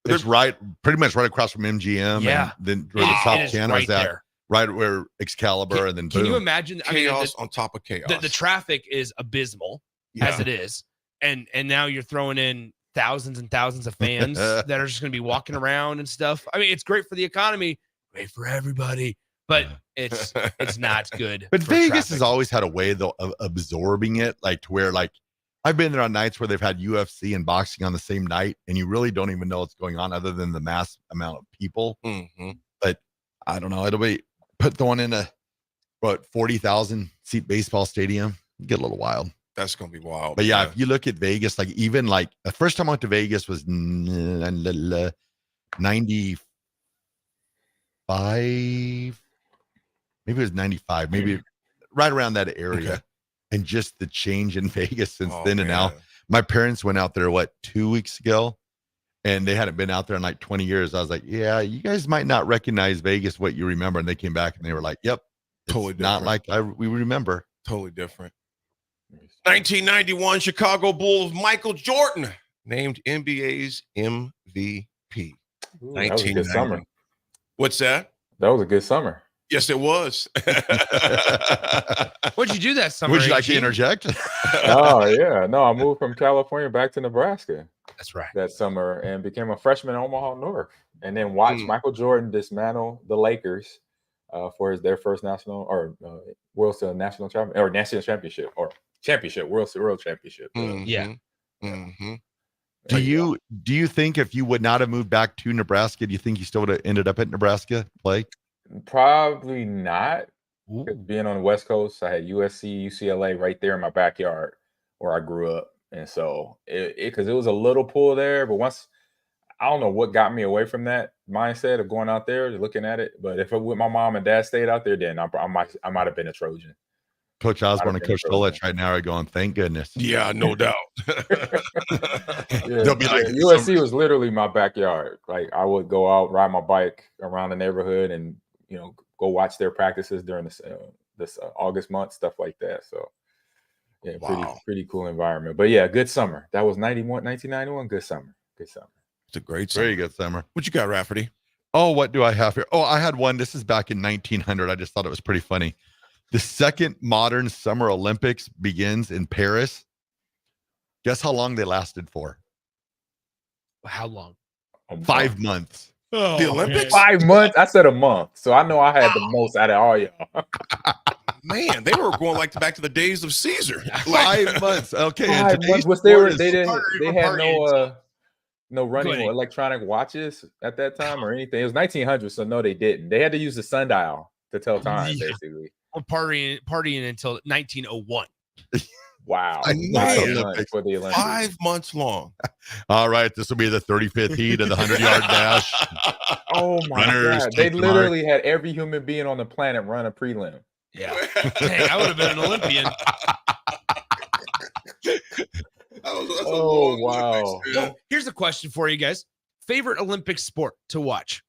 It's pretty much right across from MGM. Yeah. And then where the Tropicana is at. Right where Excalibur and then boom. Can you imagine? Chaos on top of chaos. The traffic is abysmal as it is. And now you're throwing in thousands and thousands of fans that are just going to be walking around and stuff. I mean, it's great for the economy, great for everybody, but it's not good. But Vegas traffic. has always had a way though of absorbing it, like to where I've been there on nights where they've had UFC and boxing on the same night, and you really don't even know what's going on other than the mass amount of people. Mm-hmm. But I don't know. It'll be throwing in 40,000 seat baseball stadium. Get a little wild. That's gonna be wild. But yeah, if you look at Vegas, like even like the first time I went to Vegas was 95, maybe it was 95, maybe right around that area. Okay. And just the change in Vegas since Oh, then and now. man. My parents went out there 2 weeks ago, and they hadn't been out there in like 20 years. I was like, yeah, you guys might not recognize Vegas what you remember. And they came back and they were like, yep, it's Totally not different. like we remember. Totally different. 1991 Chicago Bulls Michael Jordan named NBA's MVP. Ooh, that was a good summer. What's that? That was a good summer. Yes, it was. What'd you do that summer? Would you like to AG? interject? Oh yeah, no, I moved from California back to Nebraska. That's right. That summer and became a freshman in Omaha North, and then watched Michael Jordan dismantle the Lakers for their first national or world national champion or national championship or championship world championship. Yeah. Mm-hmm. Do you think if you would not have moved back to Nebraska, do you think you still would have ended up at Nebraska play? Probably not. Being on the West Coast, I had USC, UCLA right there in my backyard where I grew up. And so because it was a little pull there, but once I don't know what got me away from that mindset of going out there, looking at it. But if my mom and dad stayed out there, then I might have been a Trojan. Coach Osborne and Coach Solich right now are going, thank goodness. Yeah, no doubt. They'll be like, USC was literally my backyard. Like I would go out, ride my bike around the neighborhood, and go watch their practices during this August month, stuff like that. So yeah, pretty cool environment. But yeah, good summer. That was 1991. Good summer. Good summer. It's a great summer. Very good summer. What you got, Rafferty? Oh, what do I have here? Oh, I had one. This is back in 1900. I just thought it was pretty funny. The second modern Summer Olympics begins in Paris. Guess how long they lasted for? How long? 5 months. Oh, the Olympics? 5 months? I said a month. So I know I had the most out of all y'all. Man, they were going like back to the days of Caesar. 5 months. Okay. 5 months. What they had no running or electronic watches at that time or anything. It was 1900, so no, they didn't. They had to use the sundial to tell time, basically. We're partying until 1901. Wow. For the Olympics. 5 months long. All right. This will be the 35th heat of the 100-yard dash. Oh, my God. They literally had every human being on the planet run a prelim. Yeah. Dang, I would have been an Olympian. Oh, wow. So here's a question for you guys. Favorite Olympic sport to watch?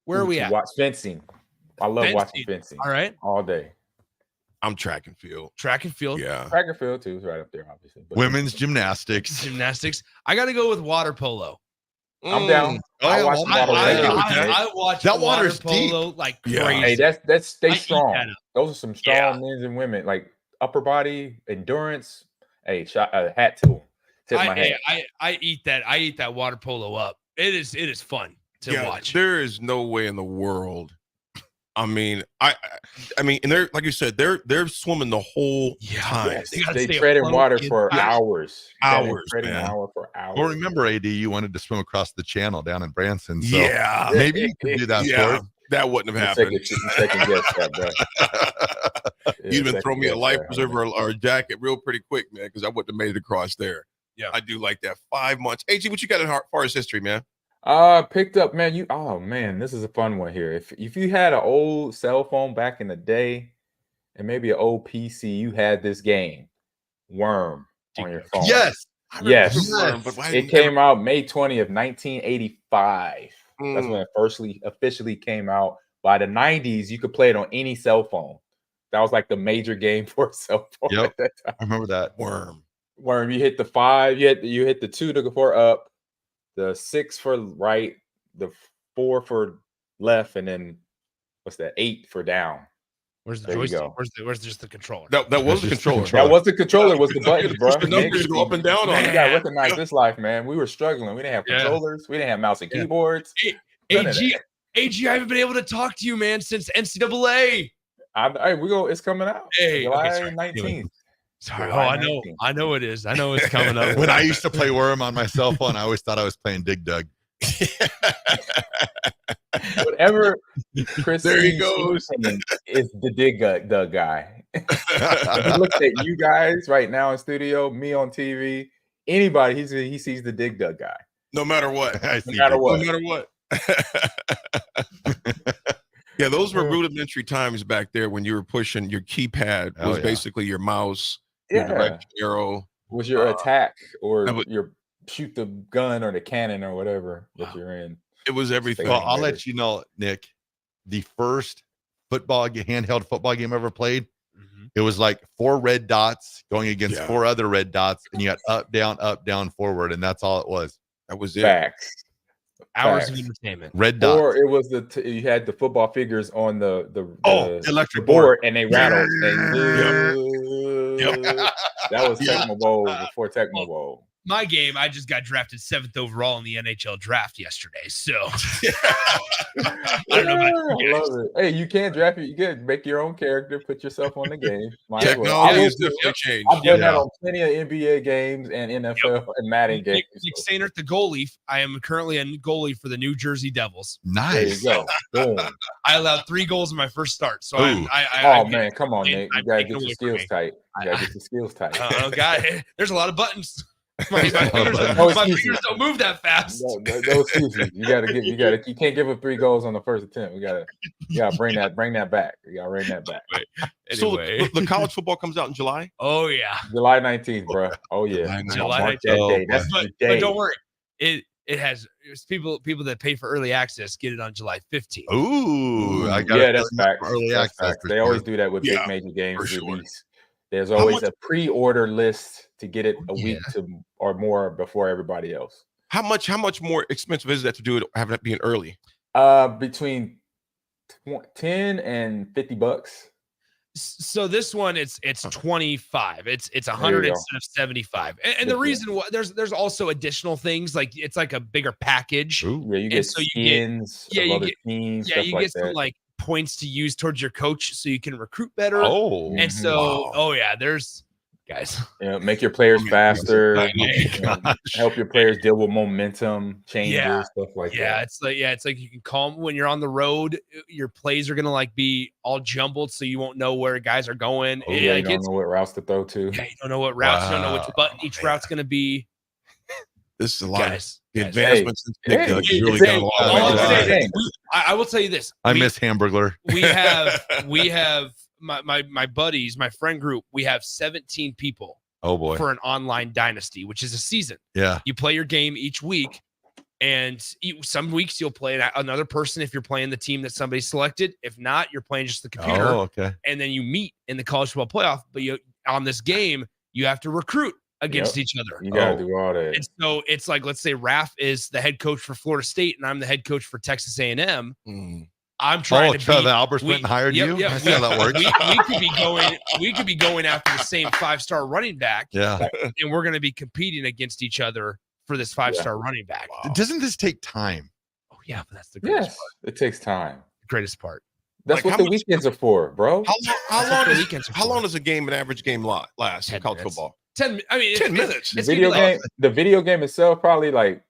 Where are we at? Watch fencing. I love watching fencing. All right. All day. I'm track and field. Track and field. Yeah. Track and field, too, is right up there, obviously. But Women's gymnastics. Gymnastics. I got to go with water polo. I'm down. I watch that water water's polo deep. like Yeah. crazy. Hey, stay I eat strong. that up. Those are some strong men and women, like upper body endurance. Hey, hat to them. Tip my hat. I eat that. I eat that water polo up. It is fun to watch. There is no way in the world. I mean, I mean, and they're like you said, they're swimming the whole time. Yes. They tread in water for hours. Hours, Tread in man. water for hours. Well, remember, AD, you wanted to swim across the channel down in Branson. So Yeah. maybe you could do that Yeah. sport. That wouldn't have happened. Second guess that, bro. You'd been throwing me a life preserver or a jacket real pretty quick, man, because I wouldn't have made it across there. Yeah. I do like that. 5 months. AG, what you got as far as history, man? Picked up, man. Oh man, this is a fun one here. If you had an old cell phone back in the day, and maybe an old PC, you had this game, Worm, on your phone. Yes. Yes. Worm, but why It didn't came out May 20th, 1985. That's Mm. when it officially came out. By the 90s, you could play it on any cell phone. That was like the major game for a cell phone Yep. at that time. I remember that. Worm. You hit the 5, you hit the 2 to go for up, the 6 for right, the 4 for left, and then what's that? 8 for down. Where's the There you joystick? go. Where's just the controller? That was the controller. That was the controller, was the buttons, bro. The numbers go up and down on You it. gotta recognize this life, man. We were struggling. We didn't have Yeah. controllers. We didn't have mouse and keyboards. None of AG, I haven't been able to talk to you, man, since NCAA. Hey, it's coming out. Hey, July okay, sorry. 19th. Sorry. July Oh, 19th. I know it is. I know it's coming up. When I used to play Worm on my cell phone, I always thought I was playing Dig Dug. Whatever Chris There he sees goes. is the Dig Dug guy. If he looks at you guys right now in studio, me on TV, anybody, he sees the Dig Dug guy. No matter what. No matter what. No matter what. Yeah, those were rudimentary times back there when you were pushing your keypad was basically your mouse, your direction arrow. Was your attack or your shoot the gun or the cannon or whatever that you're in. It was everything. Well, I'll let you know, Nick, the first handheld football game I ever played, it was like 4 red dots going against 4 other red dots, and you got up, down, forward, and that's all it was. That was it. Facts. Hours of entertainment. Red dots. Or it was you had the football figures on the electric board and they rattled. Yep. That was Tecmo Bowl before Tecmo Bowl. My game, I just got drafted 7th overall in the NHL draft yesterday. So I don't know about you I love it. Hey, you can draft it. You can make your own character, put yourself on the game. Technology has definitely changed. I've done that on plenty of NBA games and NFL and Madden games. Nick Sainert, the goalie. I am currently a goalie for the New Jersey Devils. Nice. There you go. Boom. I allowed 3 goals in my first start. So man, come on, Nick. You gotta get your skills tight. You gotta get your skills tight. Oh God, there's a lot of buttons. My fingers don't move that fast. No excuses. You can't give up 3 goals on the first attempt. You gotta bring that back. You gotta bring that back. Anyway. So the college football comes out in July? Oh yeah. July 19th, bro. Oh yeah. July 19th. That's the day. But don't worry. It has people that pay for early access get it on July 15th. Ooh, that's facts. Early access. They always do that with big major games release. There's always a pre-order list to get it a week or more before everybody else. How much more expensive is that to do it having it being early? Between 10 and $50. So this one it's 25. It's 100 instead of 75. And the reason why there's also additional things like it's like a bigger package. Ooh, yeah, you get skins. You get some like points to use towards your coach so you can recruit better. And so there's guys. Make your players faster. Help your players deal with momentum changes, stuff like that. It's like you can call them when you're on the road. Your plays are gonna like be all jumbled, so you won't know where guys are going. You don't know what routes to throw to. Yeah, you don't know what routes. You don't know which button each route's gonna be. This is a lot. Guys, the advancements really got a lot. I will tell you this. I miss Hamburglar. We have my buddies, my friend group. We have 17 people. Oh boy! For an online dynasty, which is a season. Yeah. You play your game each week, and some weeks you'll play another person if you're playing the team that somebody selected. If not, you're playing just the computer. Oh, okay. And then you meet in the college football playoff. But on this game, you have to recruit against each other. You gotta do all that. And so it's like, let's say Raff is the head coach for Florida State and I'm the head coach for Texas A&M. I'm trying to Trevor Alberts went and hired you. Yeah, That's how that works. We could be going after the same 5-star running back. Yeah. And we're going to be competing against each other for this 5-star running back. Wow. Doesn't this take time? Oh yeah, but that's the greatest part. It takes time. The greatest part. That's what the weekends are for, bro. How long does an average game last in college football? 10 minutes. The video game itself probably like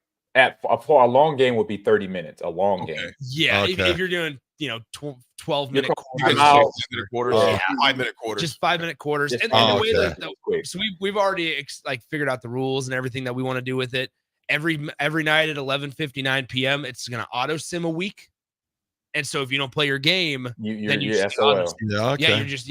for a long game would be 30 minutes. A long game. Yeah, if you're doing 12-minute quarters, 5-minute quarters, just 5-minute quarters, and the way that so we've already figured out the rules and everything that we want to do with it. Every night at 11:59 p.m. it's going to auto sim a week. And so if you don't play your game, then you're SOL. You're just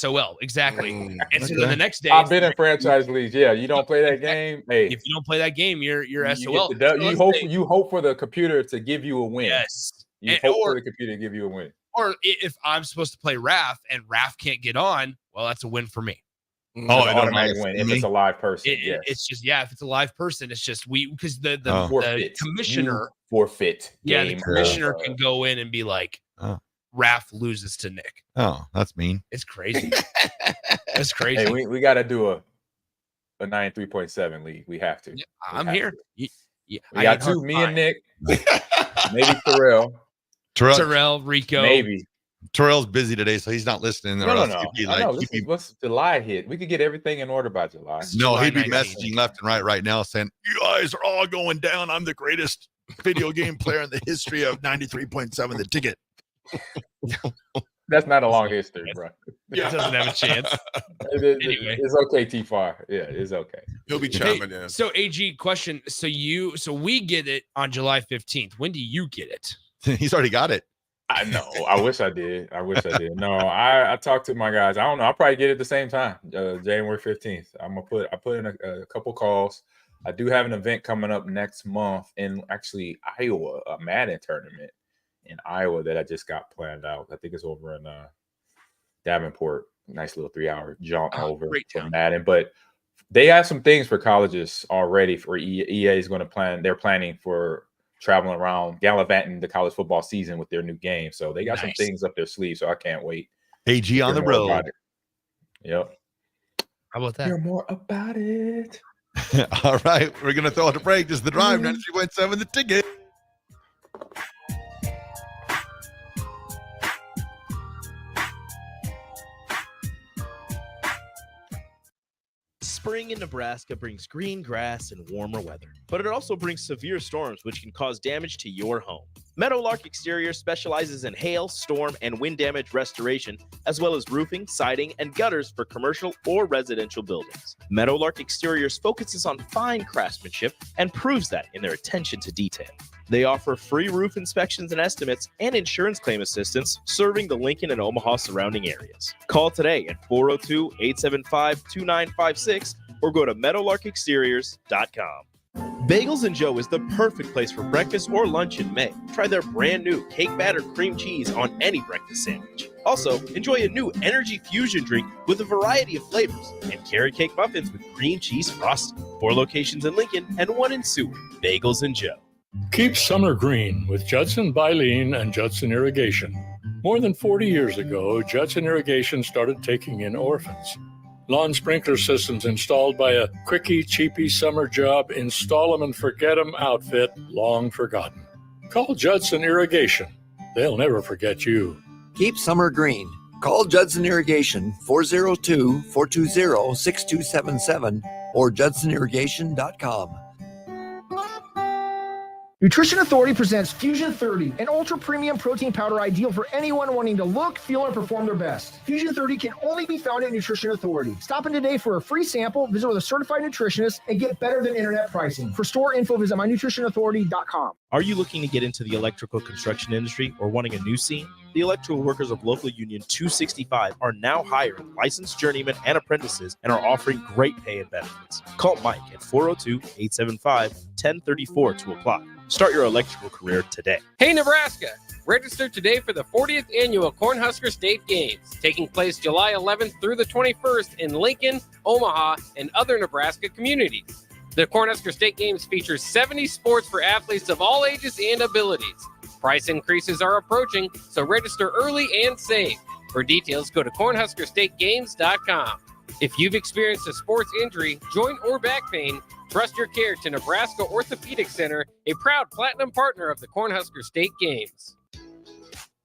SOL. Exactly. And so then the next day, I've been in franchise leagues. Yeah, you don't play that game. Hey, if you don't play that game, you're SOL. You hope for the computer to give you a win. Yes. You hope for the computer to give you a win. Or if I'm supposed to play Raff and Raff can't get on, well, that's a win for me. An automatic win if it's a live person. It's just if it's a live person, it's just because the commissioner forfeit. The commissioner can go in and be like, Raff loses to Nick. Oh, that's mean. It's crazy. That's crazy. Hey, we got to do a 93.7 league. We have to. Yeah, I'm here. We got two. Me and Nick. Maybe Terrell, Rico. Maybe. Terrell's busy today, so he's not listening. No. What's July hit? We could get everything in order by July. No, he'd be messaging left and right now saying, "You guys are all going down. I'm the greatest video game player in the history of 93.7 The Ticket." That's not a long history, bro. It doesn't have a chance. Anyway. It's okay, T-Far. Yeah, it's okay. He'll be chiming in. So AG, question. So we get it on July 15th. When do you get it? He's already got it. I know. I wish I did. No, I talked to my guys. I don't know. I'll probably get it at the same time, January 15th. I put in a couple calls. I do have an event coming up next month in actually Iowa, a Madden tournament in Iowa that I just got planned out. I think it's over in Davenport. Nice little 3-hour jaunt over for Madden. But they have some things for colleges already. For EA is going to plan. They're planning for traveling around, gallivanting the college football season with their new game. So they got some things up their sleeve. So I can't wait. AG on the road. Yep. How about that? Hear more about it. All right. We're going to throw it a break. This is The Drive, 93.7 The Ticket. Spring in Nebraska brings green grass and warmer weather, but it also brings severe storms which can cause damage to your home. Meadowlark Exterior specializes in hail, storm, and wind damage restoration, as well as roofing, siding, and gutters for commercial or residential buildings. Meadowlark Exteriors focuses on fine craftsmanship and proves that in their attention to detail. They offer free roof inspections and estimates and insurance claim assistance, serving the Lincoln and Omaha surrounding areas. Call today at 402-875-2956 or go to meadowlarkexteriors.com. Bagels and Joe is the perfect place for breakfast or lunch in May. Try their brand new cake batter cream cheese on any breakfast sandwich. Also, enjoy a new energy fusion drink with a variety of flavors and carrot cake muffins with cream cheese frosting. 4 locations in Lincoln and 1 in Seward. Bagels and Joe. Keep summer green with Judson Baleen and Judson Irrigation. More than 40 years ago, Judson Irrigation started taking in orphans. Lawn sprinkler systems installed by a quickie, cheapy summer job, install them and forget them outfit, long forgotten. Call Judson Irrigation. They'll never forget you. Keep summer green. Call Judson Irrigation 402-420-6277 or judsonirrigation.com. Nutrition Authority presents Fusion 30, an ultra premium protein powder ideal for anyone wanting to look, feel, and perform their best. Fusion 30 can only be found at Nutrition Authority. Stop in today for a free sample, visit with a certified nutritionist, and get better than internet pricing. For store info, visit mynutritionauthority.com. Are you looking to get into the electrical construction industry or wanting a new scene? The electrical workers of local union 265 are now hiring licensed journeymen and apprentices and are offering great pay and benefits. Call Mike at 402-875-1034 to apply. Start your electrical career today. Hey, Nebraska! Register today for the 40th annual Cornhusker State Games, taking place July 11th through the 21st in Lincoln, Omaha, and other Nebraska communities. The Cornhusker State Games features 70 sports for athletes of all ages and abilities. Price increases are approaching, so register early and save. For details, go to cornhuskerstategames.com. If you've experienced a sports injury, joint, or back pain, trust your care to Nebraska Orthopedic Center, a proud platinum partner of the Cornhusker State Games.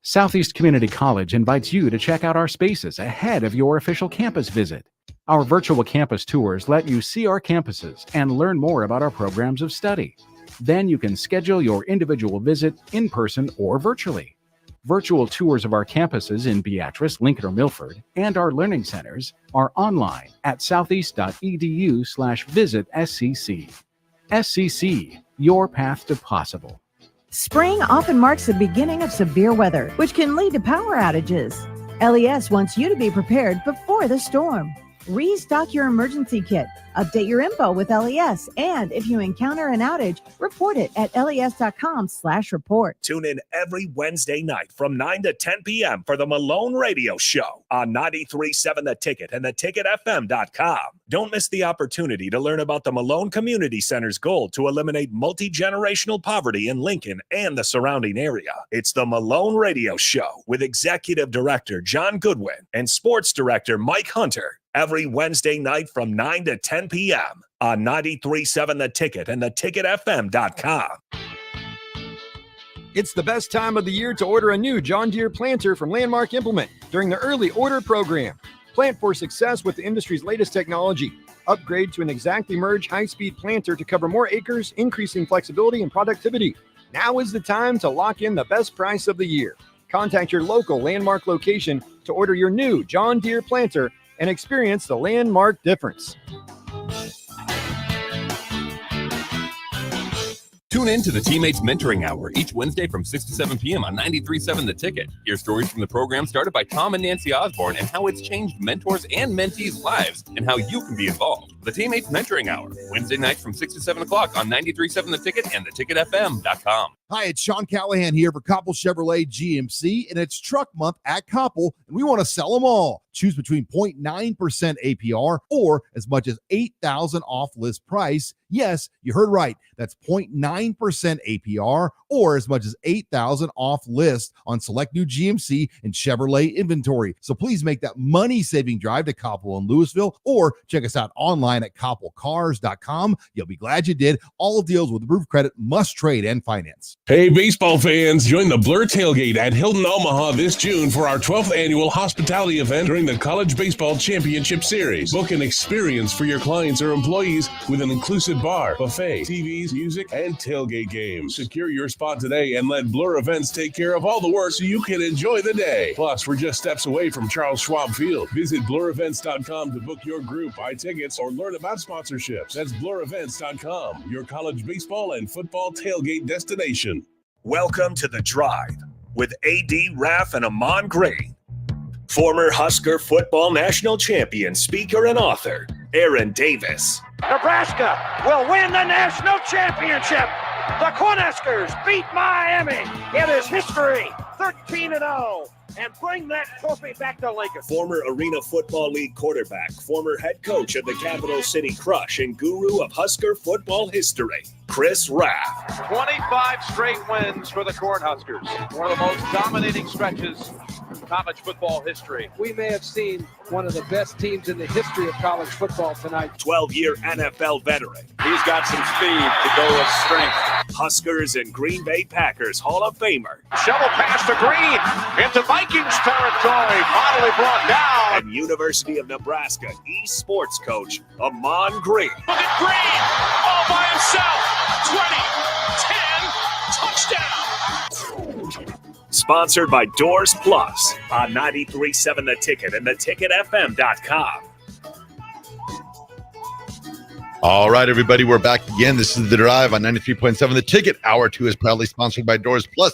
Southeast Community College invites you to check out our spaces ahead of your official campus visit. Our virtual campus tours let you see our campuses and learn more about our programs of study. Then you can schedule your individual visit in person or virtually. Virtual tours of our campuses in Beatrice, Lincoln, or Milford, and our learning centers are online at southeast.edu/visit SCC. SCC, your path to possible. Spring often marks the beginning of severe weather, which can lead to power outages. LES wants you to be prepared before the storm. Restock your emergency kit, update your info with LES, and if you encounter an outage, report it at les.com/report. Tune in every Wednesday night from 9 to 10 p.m. for the Malone Radio Show on 93.7 The Ticket and theticketfm.com. Don't miss the opportunity to learn about the Malone Community Center's goal to eliminate multi-generational poverty in Lincoln and the surrounding area. It's the Malone Radio Show with Executive Director John Goodwin and Sports Director Mike Hunter. Every Wednesday night from 9 to 10 p.m. on 93.7 The Ticket and theticketfm.com. It's the best time of the year to order a new John Deere planter from Landmark Implement during the early order program. Plant for success with the industry's latest technology. Upgrade to an exactly merged high-speed planter to cover more acres, increasing flexibility and productivity. Now is the time to lock in the best price of the year. Contact your local Landmark location to order your new John Deere planter and experience the Landmark difference. Tune in to the Teammates Mentoring Hour each Wednesday from 6 to 7 p.m. on 93.7 The Ticket. Hear stories from the program started by Tom and Nancy Osborne and how it's changed mentors and mentees' lives and how you can be involved. The Teammates Mentoring Hour, Wednesday nights from 6 to 7 o'clock on 93.7 The Ticket and theticketfm.com. Hi, it's Sean Callahan here for Koppel Chevrolet GMC, and it's Truck Month at Koppel, and we want to sell them all. Choose between 0.9% APR or as much as $8,000 off list price. Yes, you heard right. That's 0.9% APR or as much as $8,000 off list on select new GMC and Chevrolet inventory. So please make that money-saving drive to Koppel in Louisville or check us out online at koppelcars.com. You'll be glad you did. All deals with approved credit, must trade and finance. Hey, baseball fans, join the Blur Tailgate at Hilton Omaha this June for our 12th annual hospitality event during the College Baseball Championship Series. Book an experience for your clients or employees with an inclusive bar, buffet, TVs, music, and tailgate games. Secure your spot today and let Blur Events take care of all the work so you can enjoy the day. Plus, we're just steps away from Charles Schwab Field. Visit blurevents.com to book your group, buy tickets, or learn about sponsorships. That's blurevents.com, your college baseball and football tailgate destination. Welcome to The Drive with AD Raff and Ahman Green. Former Husker football national champion, speaker, and author, Aaron Davis. Nebraska will win the national championship. The Cornhuskers beat Miami. It is history, 13-0, and bring that trophy back to Lincoln. Former Arena Football League quarterback, former head coach of the Capital City Crush, and guru of Husker football history, Chris Raff. 25 straight wins for the Cornhuskers. One of the most dominating stretches in college football history. We may have seen one of the best teams in the history of college football tonight. 12-year NFL veteran. He's got some speed to go with strength. Huskers and Green Bay Packers Hall of Famer. Shovel pass to Green into Vikings territory. Finally brought down. And University of Nebraska eSports coach, Ahman Green. Look at Green all by himself. 20, 10, touchdown. Sponsored by Doors Plus on 93.7 The Ticket and theticketfm.com. All right, everybody, we're back again. This is The Drive on 93.7 The Ticket. Hour 2 is proudly sponsored by Doors Plus.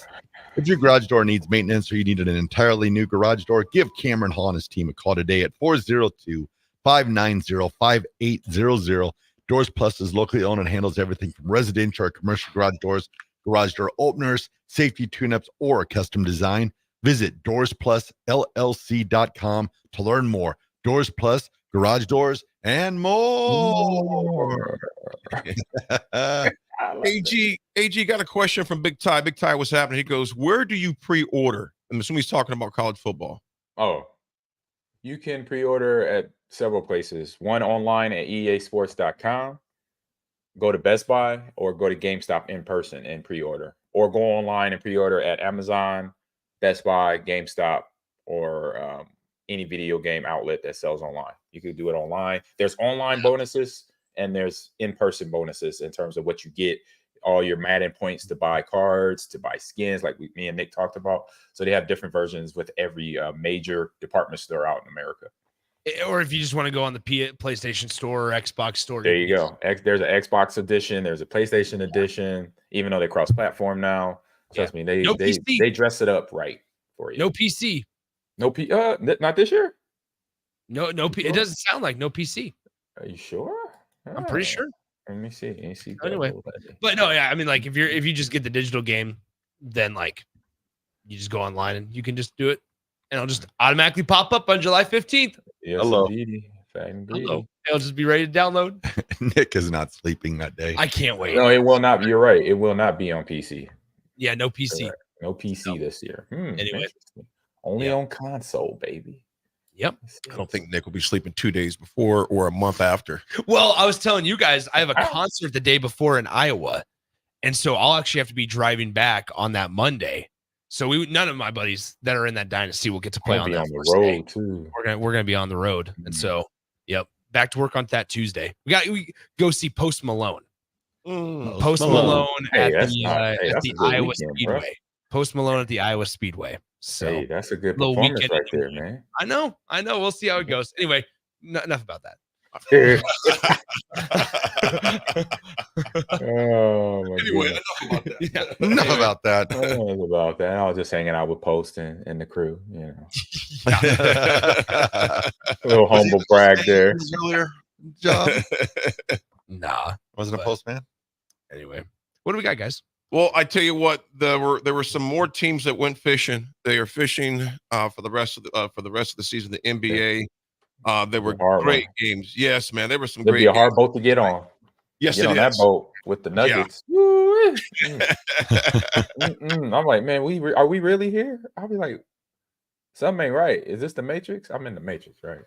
If your garage door needs maintenance or you need an entirely new garage door, give Cameron Hall and his team a call today at 402-590-5800. Doors Plus is locally owned and handles everything from residential or commercial garage doors, garage door openers, safety tune-ups, or custom design. Visit DoorsPlusLLC.com to learn more. Doors Plus, garage doors, and more. AG got a question from Big Ty. Big Ty, what's happening? He goes, where do you pre-order? I'm assuming he's talking about college football. Oh, you can pre-order at several places. One online at easports.com. Go to Best Buy or go to GameStop in person and pre-order. Or go online and pre-order at Amazon, Best Buy, GameStop, or any video game outlet that sells online. You can do it online. There's online bonuses and there's in-person bonuses in terms of what you get. All your Madden points to buy cards, to buy skins, like me and Nick talked about. So they have different versions with every major department store out in America. Or if you just want to go on the PlayStation Store or Xbox Store. There you go. There's an Xbox edition. There's a PlayStation edition, even though they cross-platform now. Trust me, they dress it up right for you. No PC. Not this year? No, it doesn't sound like no PC. Are you sure? I'm pretty sure. Let me see. Anyway, but no, yeah, I mean, like if you just get the digital game, then like you just go online and you can just do it, and it'll just automatically pop up on July 15th. Yes, hello. Hello. It'll just be ready to download. Nick is not sleeping that day. I can't wait. No, it will not. You're right. It will not be on PC. Yeah, no PC. Correct. No PC this year. Anyway, only on console, baby. Yep. I don't think Nick will be sleeping 2 days before or a month after. Well, I was telling you guys, I have a concert the day before in Iowa. And so I'll actually have to be driving back on that Monday. So none of my buddies that are in that dynasty will get to play on that the road too. We're gonna be on the road. And so back to work on that Tuesday. We go see Post Malone. Post Malone at the Iowa Speedway. Post Malone at the Iowa Speedway. So Hey, that's a good little performance weekend right there, man. I know. We'll see how it goes. Anyway, enough about that. Oh my Anyway, goodness. enough about that. Yeah. Enough about that. Enough about that. I was just hanging out with Post and the crew, you know. A little Was he humble the brag postman there. earlier, John? Nah. Wasn't a postman? Anyway, what do we got, guys? Well, I tell you what, there were some more teams that went fishing. They are fishing for the rest of the season. The NBA. There were great games. Yes, man. There were some It'd great be a hard games. boat to get on. Yes, Get it on that is. boat with the Yeah. Nuggets. Woo-wee. I'm like, man, are we really here? I'll be like, something ain't right. Is this the Matrix? I'm in the Matrix, right?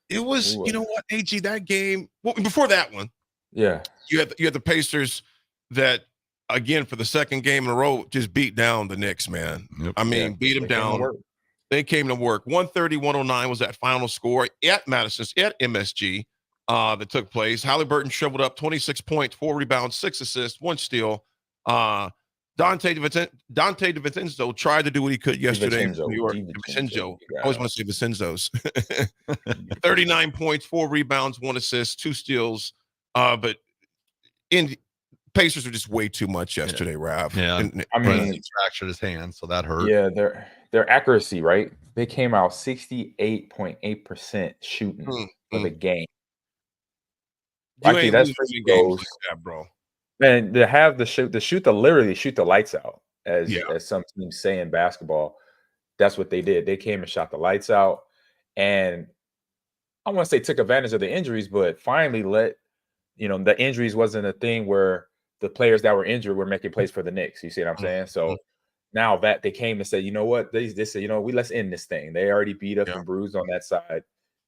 It was, Ooh. you know what, AG, that game. Well, before that one, Yeah. you had the Pacers that, again, for the second game in a row, just beat down the Knicks, man. Yep. I mean, Yeah. beat them They came to down. work. They came to work. 130-109 was that final score at Madison's, at MSG, that took place. Halliburton shoveled up 26 points, 4 rebounds, 6 assists, 1 steal. Dante DiVincenzo tried to do what he could yesterday in New York. DiVincenzo. I always want to say Vincenzo's. 39 points, 4 rebounds, 1 assist, 2 steals. But Pacers are just way too much yesterday, Raff. Yeah. I mean, he fractured his hand, so that hurt. Yeah, their accuracy, right? They came out 68.8% shooting for the game. You I think ain't that's losing pretty games goes. like that, bro. Man, to have to literally shoot the lights out, as some teams say in basketball. That's what they did. They came and shot the lights out, and I want to say took advantage of the injuries, but finally the injuries wasn't a thing where the players that were injured were making plays for the Knicks. You see what I'm saying? So now that they came and said, you know what, they said, let's end this thing. They already beat up and bruised on that side.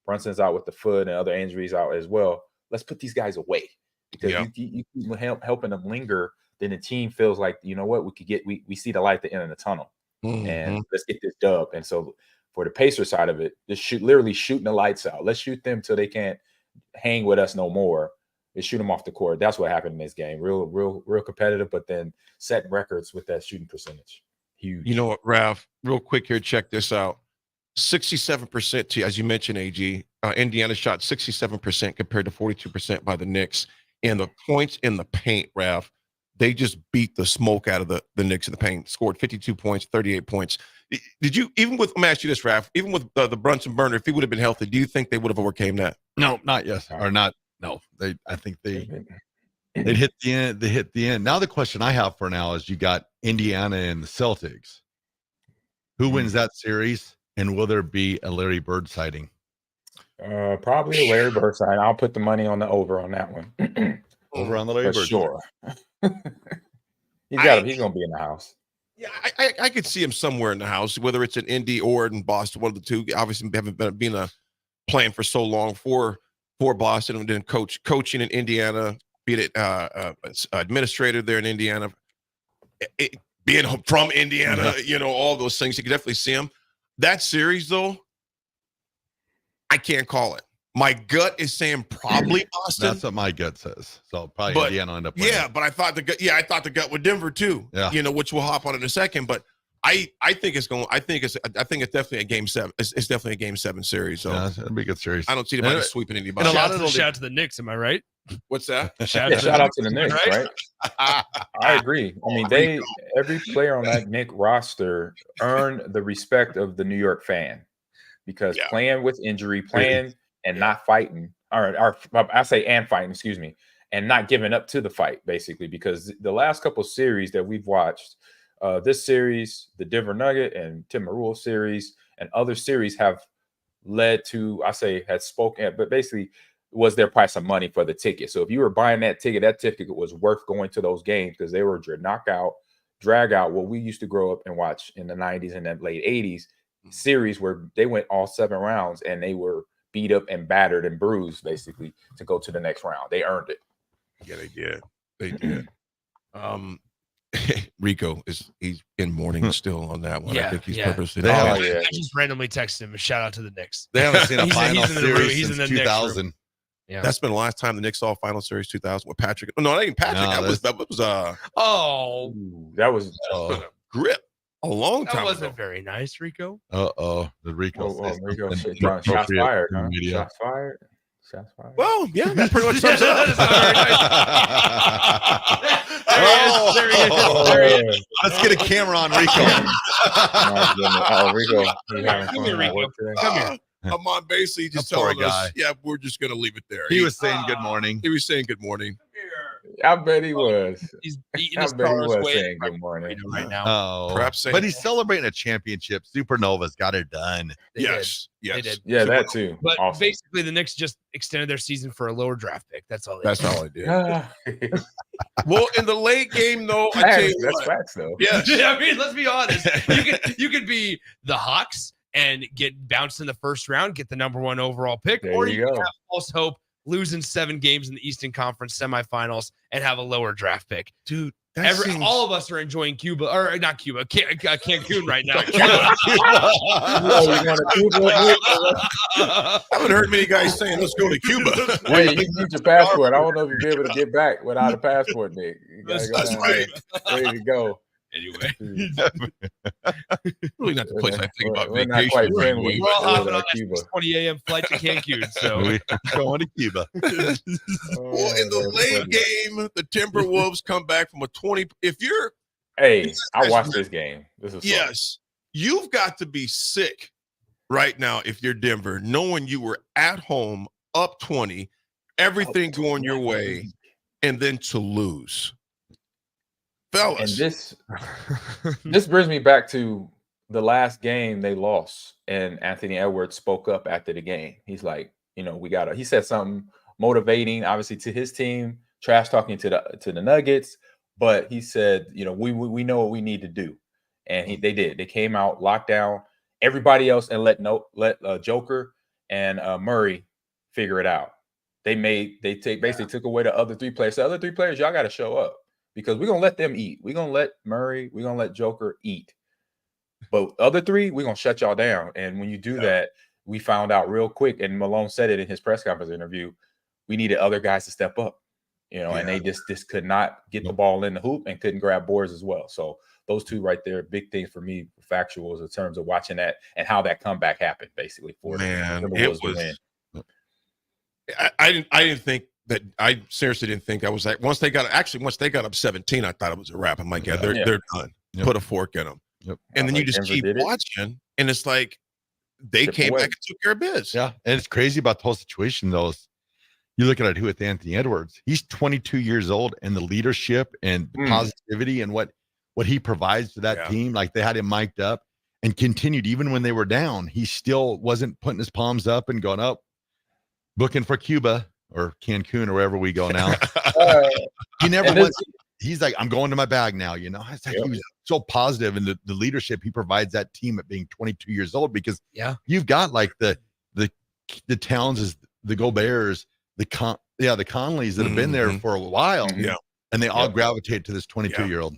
Brunson's out with the foot and other injuries out as well. Let's put these guys away, because you keep helping them linger. Then the team feels like, you know what, we see the light at the end of the tunnel, and let's get this dub. And so for the Pacer side of it, just literally shooting the lights out. Let's shoot them till they can't hang with us no more. They shoot them off the court. That's what happened in this game. Real competitive, but then setting records with that shooting percentage. Huge. You know what, Raff? Real quick here, check this out. 67%, as you mentioned, AG. Indiana shot 67% compared to 42% by the Knicks. And the points in the paint, Raff, they just beat the smoke out of the Knicks in the paint. Scored 52 points, 38 points. Did you, even with, let me ask you this, Raff, even with the Brunson burner, if he would have been healthy, do you think they would have overcame that? No, not yes, or not. No, I think they hit the end. They hit the end. Now the question I have for now is: you got Indiana and the Celtics. Who wins that series, and will there be a Larry Bird sighting? Probably a Larry Bird sighting. I'll put the money on the over on that one. Over on the Larry for Bird, sure. He's gonna be in the house. Yeah, I could see him somewhere in the house, whether it's in Indy or in Boston, one of the two. Obviously, haven't been playing for so long for Boston, and then coaching in Indiana, be it administrator there in Indiana, being from Indiana, all those things. You can definitely see him. That series, though, I can't call it. My gut is saying probably Boston. That's what my gut says. So probably Indiana will end up winning. Yeah, but I thought the gut with Denver too. Yeah. Which we'll hop on in a second. But I think it's definitely a game 7. It's definitely a game 7 series. So yeah, it'll be a good series. I don't see anybody sweeping anybody. And shout out to the Knicks, am I right? What's that? Shout out to the Knicks, right? I agree. I mean, every player on that Knicks roster earned the respect of the New York fan, because playing with injury, and not fighting, or I say and fighting, excuse me, and not giving up to the fight, basically, because the last couple series that we've watched, this series, the Denver Nugget and Tim Marule series, and other series have led to, but basically was their price of money for the ticket. So if you were buying that ticket was worth going to those games, because they were drag out what we used to grow up and watch in the 90s and the late 80s series, where they went all 7 rounds and they were beat up and battered and bruised, basically, to go to the next round. They earned it. Yeah, they did. Rico he's in mourning still on that one. I think he's purposely. I just randomly texted him a shout out to the Knicks. They haven't seen a final series he's since in the 2000. Yeah, that's been the last time the Knicks saw a final series 2000 with Patrick. No, not even Patrick. No, that was that was grip. A long time That wasn't ago. very nice, Rico. The Rico. Rico, says something shots inappropriate fired, in the huh? media. Shots fired. Shots fired. Well, yeah, that pretty much sums it up. There he is. There he is. Let's get a camera on Rico. Rico. Come here, Rico. Come here. Ahman basically just That poor telling us, guy. yeah, we're just going to leave it there. He was saying good morning. He was saying good morning. I bet he was. He's beating I his bet he stars was way saying good morning. right now. Oh, Perhaps saying- but he's celebrating a championship. Supernova's got it done. Yes. They did. Yeah, that too. But Awesome. basically, the Knicks just extended their season for a lower draft pick. That's all. That's all I did. Ah. Well, in the late game, though, I tell you That's what. facts, though. Yes. I mean, let's be honest. You could be the Hawks and get bounced in the first round, get the number 1 overall pick, There or you you can go. have false hope, losing 7 games in the Eastern Conference semifinals and have a lower draft pick. Dude, that seems- all of us are enjoying Cuba, or not Cuba, Cancun right now. I haven't heard many guys saying, let's go to Cuba. Hey, you need your passport. I don't know if you'll be able to get back without a passport, Nick. You gotta go That's down right. there, ready to go. Anyway, Really not the place I think about we're not vacation. quite right friendly. away. we're all Cuba. hopping on that 6:20 a.m. flight to Cancun. So We're going to Cuba. Well, in the late game, the Timberwolves come back from a 20. If you're, Hey, I watched this game. This is fun. yes, you've got to be sick right now if you're Denver, knowing you were at home up 20, everything going your way, and then to lose. And Fellas, this brings me back to the last game they lost, and Anthony Edwards spoke up after the game. He's like, he said something motivating, obviously, to his team, trash talking to the Nuggets, but he said, we know what we need to do, and they did. They came out, locked down everybody else, and let Joker and Murray figure it out. Basically took away the other 3 players. The other 3 players, y'all got to show up. Because we're going to let them eat. We're going to let Murray, we're going to let Joker eat. But other 3, we're going to shut y'all down. And when you do that, we found out real quick, and Malone said it in his press conference interview, we needed other guys to step up, and they just could not get the ball in the hoop and couldn't grab boards as well. So those 2 right there, big things for me, factuals in terms of watching that and how that comeback happened, basically, for the Timberwolves to win. I didn't think that. I seriously didn't think I was like, once they got up 17, I thought it was a wrap. I'm like, they're done. Yep. Put a fork in them. Yep. And then you just Denver keep did it. watching, and it's like they Chip came away. back and took care of biz. Yeah, and it's crazy about the whole situation, though. Is you look at it with Anthony Edwards. He's 22 years old, and the leadership and the positivity and what he provides to that team, like they had him mic'd up and continued even when they were down. He still wasn't putting his palms up and going up, booking for Cuba or Cancun or wherever we go now. He never went. He's like, I'm going to my bag now. It's like he was so positive, and the leadership he provides that team at being 22 years old, because you've got like the Towns, the Goberts, the Conleys that have been there for a while, and they all gravitate to this 22-year-old.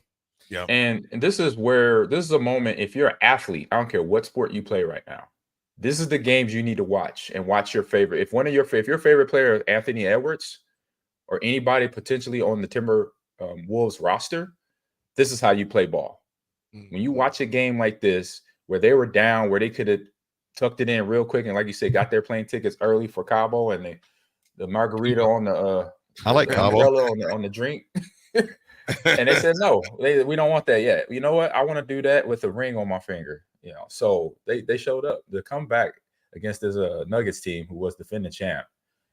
Yeah, and this is a moment. If you're an athlete, I don't care what sport you play right now, this is the games you need to watch and watch your favorite. If your favorite player is Anthony Edwards or anybody potentially on the Timber Wolves roster, this is how you play ball. When you watch a game like this, where they were down, where they could have tucked it in real quick, and like you said, got their plane tickets early for Cabo, and the margarita on the I like Cabo on the drink, and they said no, we don't want that yet. You know what? I want to do that with a ring on my finger. So they showed up. The comeback against this Nuggets team, who was defending champ,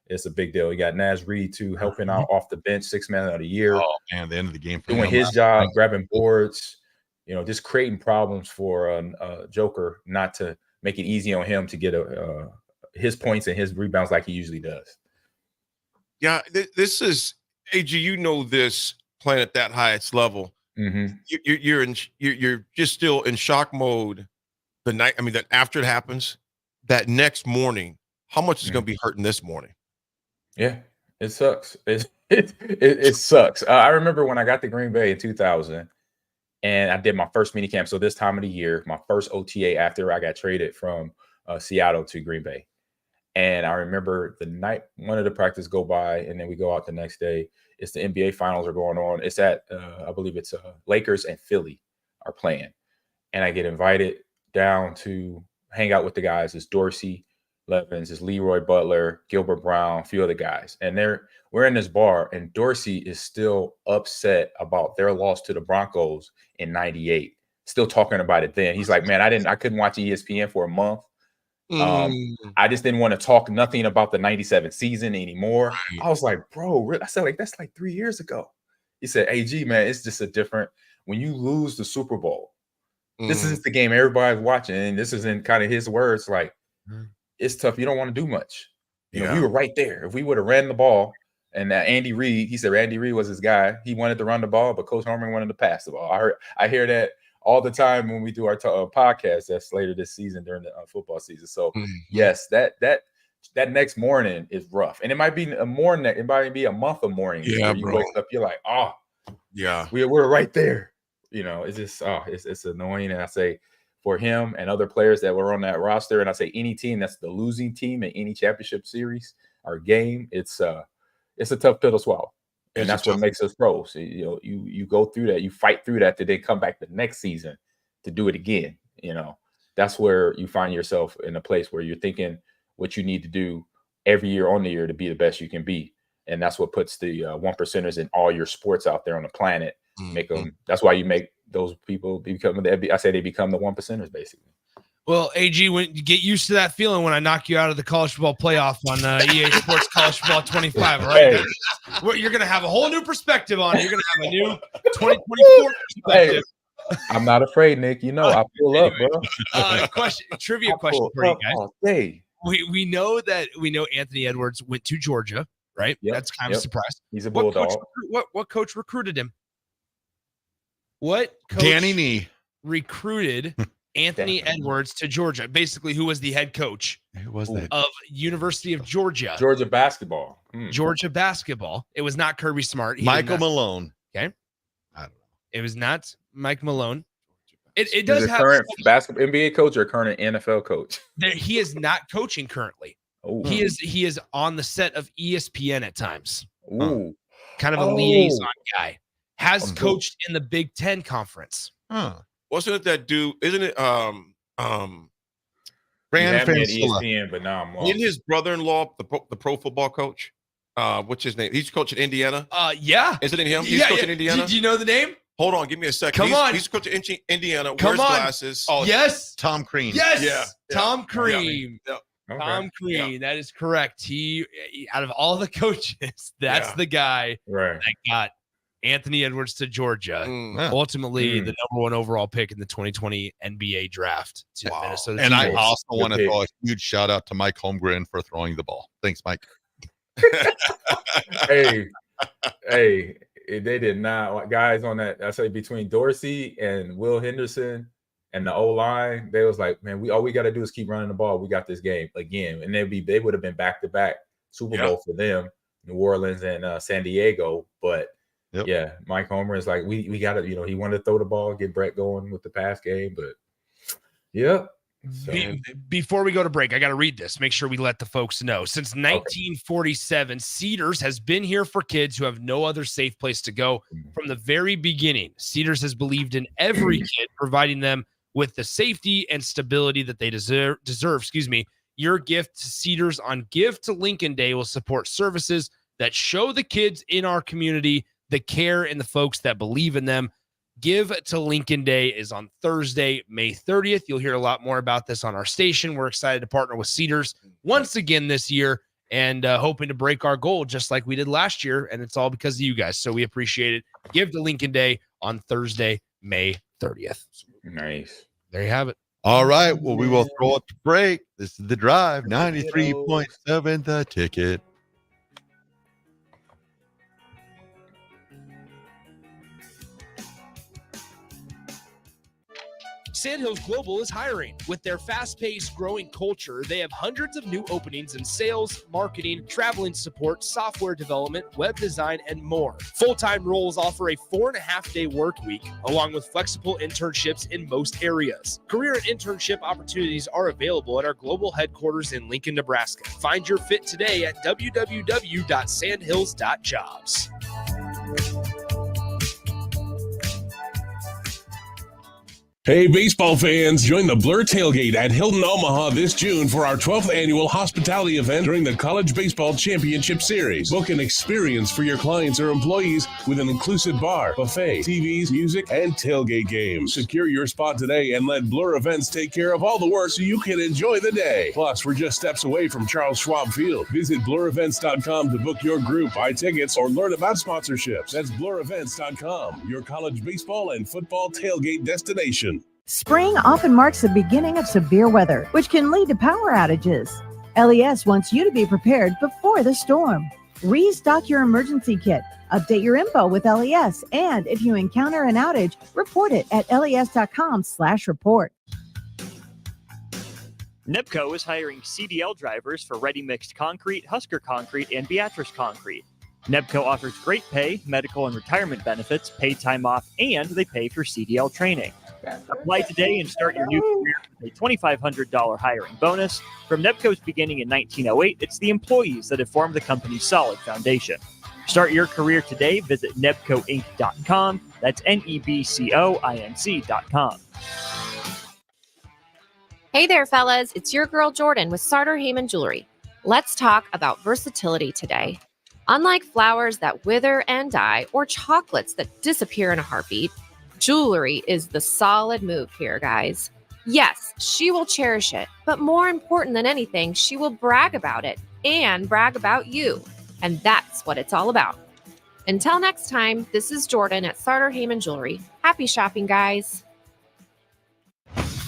it's a big deal. You got Naz Reid too, helping out off the bench, 6th man of the year. Oh man, the end of the game for doing his job, grabbing boards, just creating problems for Joker, not to make it easy on him to get his points and his rebounds like he usually does. Yeah, this is AG. This playing at that highest level. Mm-hmm. You're just still in shock mode. The night, that after it happens, that next morning, how much is going to be hurting this morning? Yeah, it sucks. It sucks. I remember when I got to Green Bay in 2000, and I did my first mini camp. So this time of the year, my first OTA after I got traded from Seattle to Green Bay. And I remember the night one of the practice go by, and then we go out the next day. It's the NBA finals are going on. It's at I believe it's Lakers and Philly are playing. and I get invited down to hang out with the guys. It's Dorsey Levens, it's Leroy Butler, Gilbert Brown, a few other guys. And we're in this bar, and Dorsey is still upset about their loss to the Broncos in 98. Still talking about it then. He's like, man, I couldn't watch ESPN for a month. I just didn't want to talk nothing about the 97 season anymore. I was like, bro, I said, like, that's like 3 years ago. He said, AG, man, it's just a different, when you lose the Super Bowl, this is the game everybody's watching. And this is in kind of his words, like, it's tough. You don't want to do much. You know, we were right there. If we would have ran the ball, and Andy Reid, he said Andy Reid was his guy. He wanted to run the ball, but Coach Harmon wanted to pass the ball. I hear that all the time when we do our podcast that's later this season during the football season. So yes, that next morning is rough, and it might be a morning. It might be a month of morning. Yeah, you bro. wake up, you're like, oh, yeah, we're right there. You know, it's just it's annoying. And I say for him and other players that were on that roster, and I say any team that's the losing team in any championship series or game, it's a tough pill to swallow. And that's what makes us pros. You know, you go through that, you fight through that to then come back the next season to do it again. You know, that's where you find yourself in a place where you're thinking what you need to do every year on the year to be the best you can be. And that's what puts the one percenters in all your sports out there on the planet. Make them. That's why you make those people become. I say they become the one percenters basically. Well, AG, when you get used to that feeling when I knock you out of the college football playoff on EA Sports College Football 25, all right? Hey. You're going to have a whole new perspective on it. You're going to have a new 2024 perspective. Hey, I'm not afraid, Nick. You know, I pull up, bro. Trivia question for you guys. Hey, we know Anthony Edwards went to Georgia, right? Yep, That's kind of a surprise. He's a bulldog. What coach recruited him? What coach Danny Nee recruited Anthony Edwards to Georgia? Basically, who was the head coach of University of Georgia? Georgia basketball. Georgia basketball. It was not Kirby Smart. Michael Malone. Okay. I don't know. It was not Mike Malone. It He's does a have current basketball NBA coach or current NFL coach. he is not coaching currently. Oh. He is on the set of ESPN at times. Ooh. Kind of a liaison guy. Has coached in the Big Ten Conference. Wasn't it that dude? Isn't it Fran Francilla? ESPN, but now I'm lost. In his brother-in-law, the pro football coach? What's his name? He's coaching Indiana. Yeah. Isn't it him? He's coaching Indiana. Do you know the name? Hold on, give me a second. He's coaching Indiana. Wears glasses. Oh, yes, Tom Crean. Yes, Yeah. Tom Crean. Yeah. Tom Crean. That is correct. He, out of all the coaches, that's the guy that got Anthony Edwards to Georgia. Ultimately, the number one overall pick in the 2020 NBA draft to Minnesota. And I Timberwolves. also want to throw a huge shout out to Mike Holmgren for throwing the ball. Thanks, Mike. hey, they did not, guys, on that. I say between Dorsey and Will Henderson and the O-line, they was like, man, all we got to do is keep running the ball. We got this game again. And they would have been back-to-back Super Bowl for them, New Orleans and San Diego. But yeah, Mike Homer is like, we got to, he wanted to throw the ball, get Brett going with the pass game. But Before we go to break, I got to read this. Make sure we let the folks know. Since 1947, Cedars has been here for kids who have no other safe place to go. From the very beginning, Cedars has believed in every kid, providing them with the safety and stability that they deserve. Your gift to Cedars on Give to Lincoln Day will support services that show the kids in our community the care and the folks that believe in them. Give to Lincoln Day is on Thursday, May 30th. You'll hear a lot more about this on our station. We're excited to partner with Cedars once again this year and hoping to break our goal just like we did last year. And it's all because of you guys. So we appreciate it. Give to Lincoln Day on Thursday, May 30th. Nice. There you have it. All right. Well, we will throw it to break. This is The Drive, 93.7 The Ticket. Sandhills Global is hiring. With their fast-paced, growing culture, they have hundreds of new openings in sales, marketing, traveling support, software development, web design, and more. Full-time roles offer a 4.5-day work week, along with flexible internships in most areas. Career and internship opportunities are available at our global headquarters in Lincoln, Nebraska. Find your fit today at www.sandhills.jobs. Hey, baseball fans, join the Blur Tailgate at Hilton Omaha this June for our 12th annual hospitality event during the College Baseball Championship Series. Book an experience for your clients or employees with an inclusive bar, buffet, TVs, music, and tailgate games. Secure your spot today and let Blur Events take care of all the work so you can enjoy the day. Plus, we're just steps away from Charles Schwab Field. Visit blurevents.com to book your group, buy tickets, or learn about sponsorships. That's blurevents.com, your college baseball and football tailgate destination. Spring often marks the beginning of severe weather, which can lead to power outages. LES wants you to be prepared before the storm. Restock your emergency kit, update your info with LES, and if you encounter an outage, report it at les.com/report. NEPCO is hiring CDL drivers for ready-mixed concrete, Husker Concrete, and Beatrice Concrete. NEPCO offers great pay, medical and retirement benefits, paid time off, and they pay for CDL training. Apply today and start your new career with a $2,500 hiring bonus. From NEPCO's beginning in 1908, it's the employees that have formed the company's solid foundation. Start your career today. Visit nebcoinc.com. That's NEBCOINC.com. Hey there, fellas. It's your girl Jordan with Sartor Heyman Jewelry. Let's talk about versatility today. Unlike flowers that wither and die or chocolates that disappear in a heartbeat, jewelry is the solid move here, guys. Yes, she will cherish it, but more important than anything, she will brag about it and brag about you. And that's what it's all about. Until next time, this is Jordan at Sartor Heyman Jewelry. Happy shopping, guys.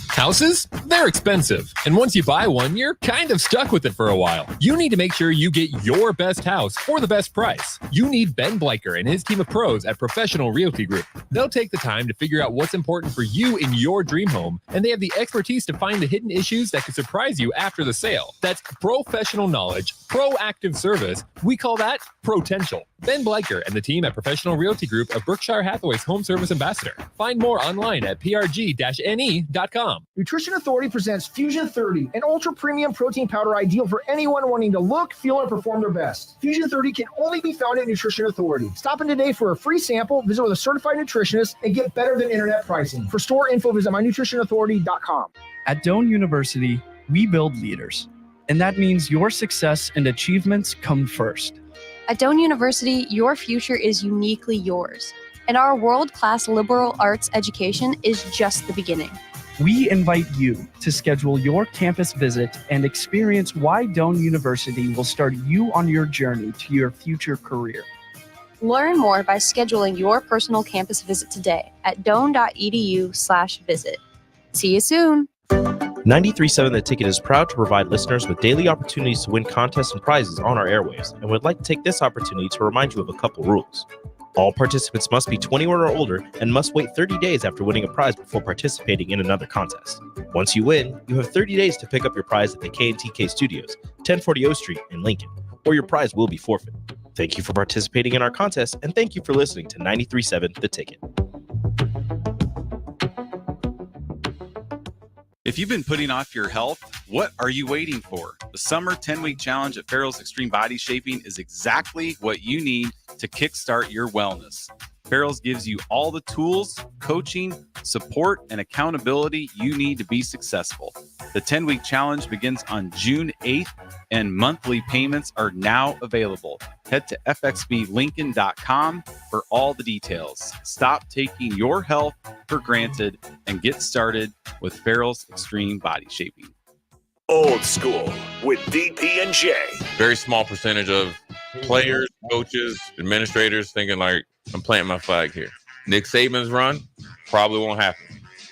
Houses? They're expensive. And once you buy one, you're kind of stuck with it for a while. You need to make sure you get your best house for the best price. You need Ben Bleicher and his team of pros at Professional Realty Group. They'll take the time to figure out what's important for you in your dream home, and they have the expertise to find the hidden issues that could surprise you after the sale. That's professional knowledge, proactive service. We call that potential. Ben Bleicher and the team at Professional Realty Group of Berkshire Hathaway's home service ambassador. Find more online at prg-ne.com. Nutrition Authority presents Fusion 30, an ultra premium protein powder ideal for anyone wanting to look, feel, and perform their best. Fusion 30 can only be found at Nutrition Authority. Stop in today for a free sample, visit with a certified nutritionist, and get better than internet pricing. For store info, visit mynutritionauthority.com. At Doane University, we build leaders, and that means your success and achievements come first. At Doane University, your future is uniquely yours, and our world-class liberal arts education is just the beginning. We invite you to schedule your campus visit and experience why Doane University will start you on your journey to your future career. Learn more by scheduling your personal campus visit today at doane.edu/visit. See you soon. 93.7 The Ticket is proud to provide listeners with daily opportunities to win contests and prizes on our airwaves, and would like to take this opportunity to remind you of a couple rules. All participants must be 21 or older and must wait 30 days after winning a prize before participating in another contest. Once you win, you have 30 days to pick up your prize at the K&TK Studios, 1040 O Street in Lincoln, or your prize will be forfeit. Thank you for participating in our contest, and thank you for listening to 93.7 The Ticket. If you've been putting off your health, what are you waiting for? The Summer 10-Week Challenge at Farrell's Extreme Body Shaping is exactly what you need to kickstart your wellness. Farrell's gives you all the tools, coaching, support, and accountability you need to be successful. The 10-Week Challenge begins on June 8th, and monthly payments are now available. Head to fxblincoln.com for all the details. Stop taking your health for granted and get started with Farrell's Extreme Body Shaping. Old School with DP and J. Very small percentage of players, coaches, administrators thinking like, I'm planting my flag here. Nick Saban's run probably won't happen.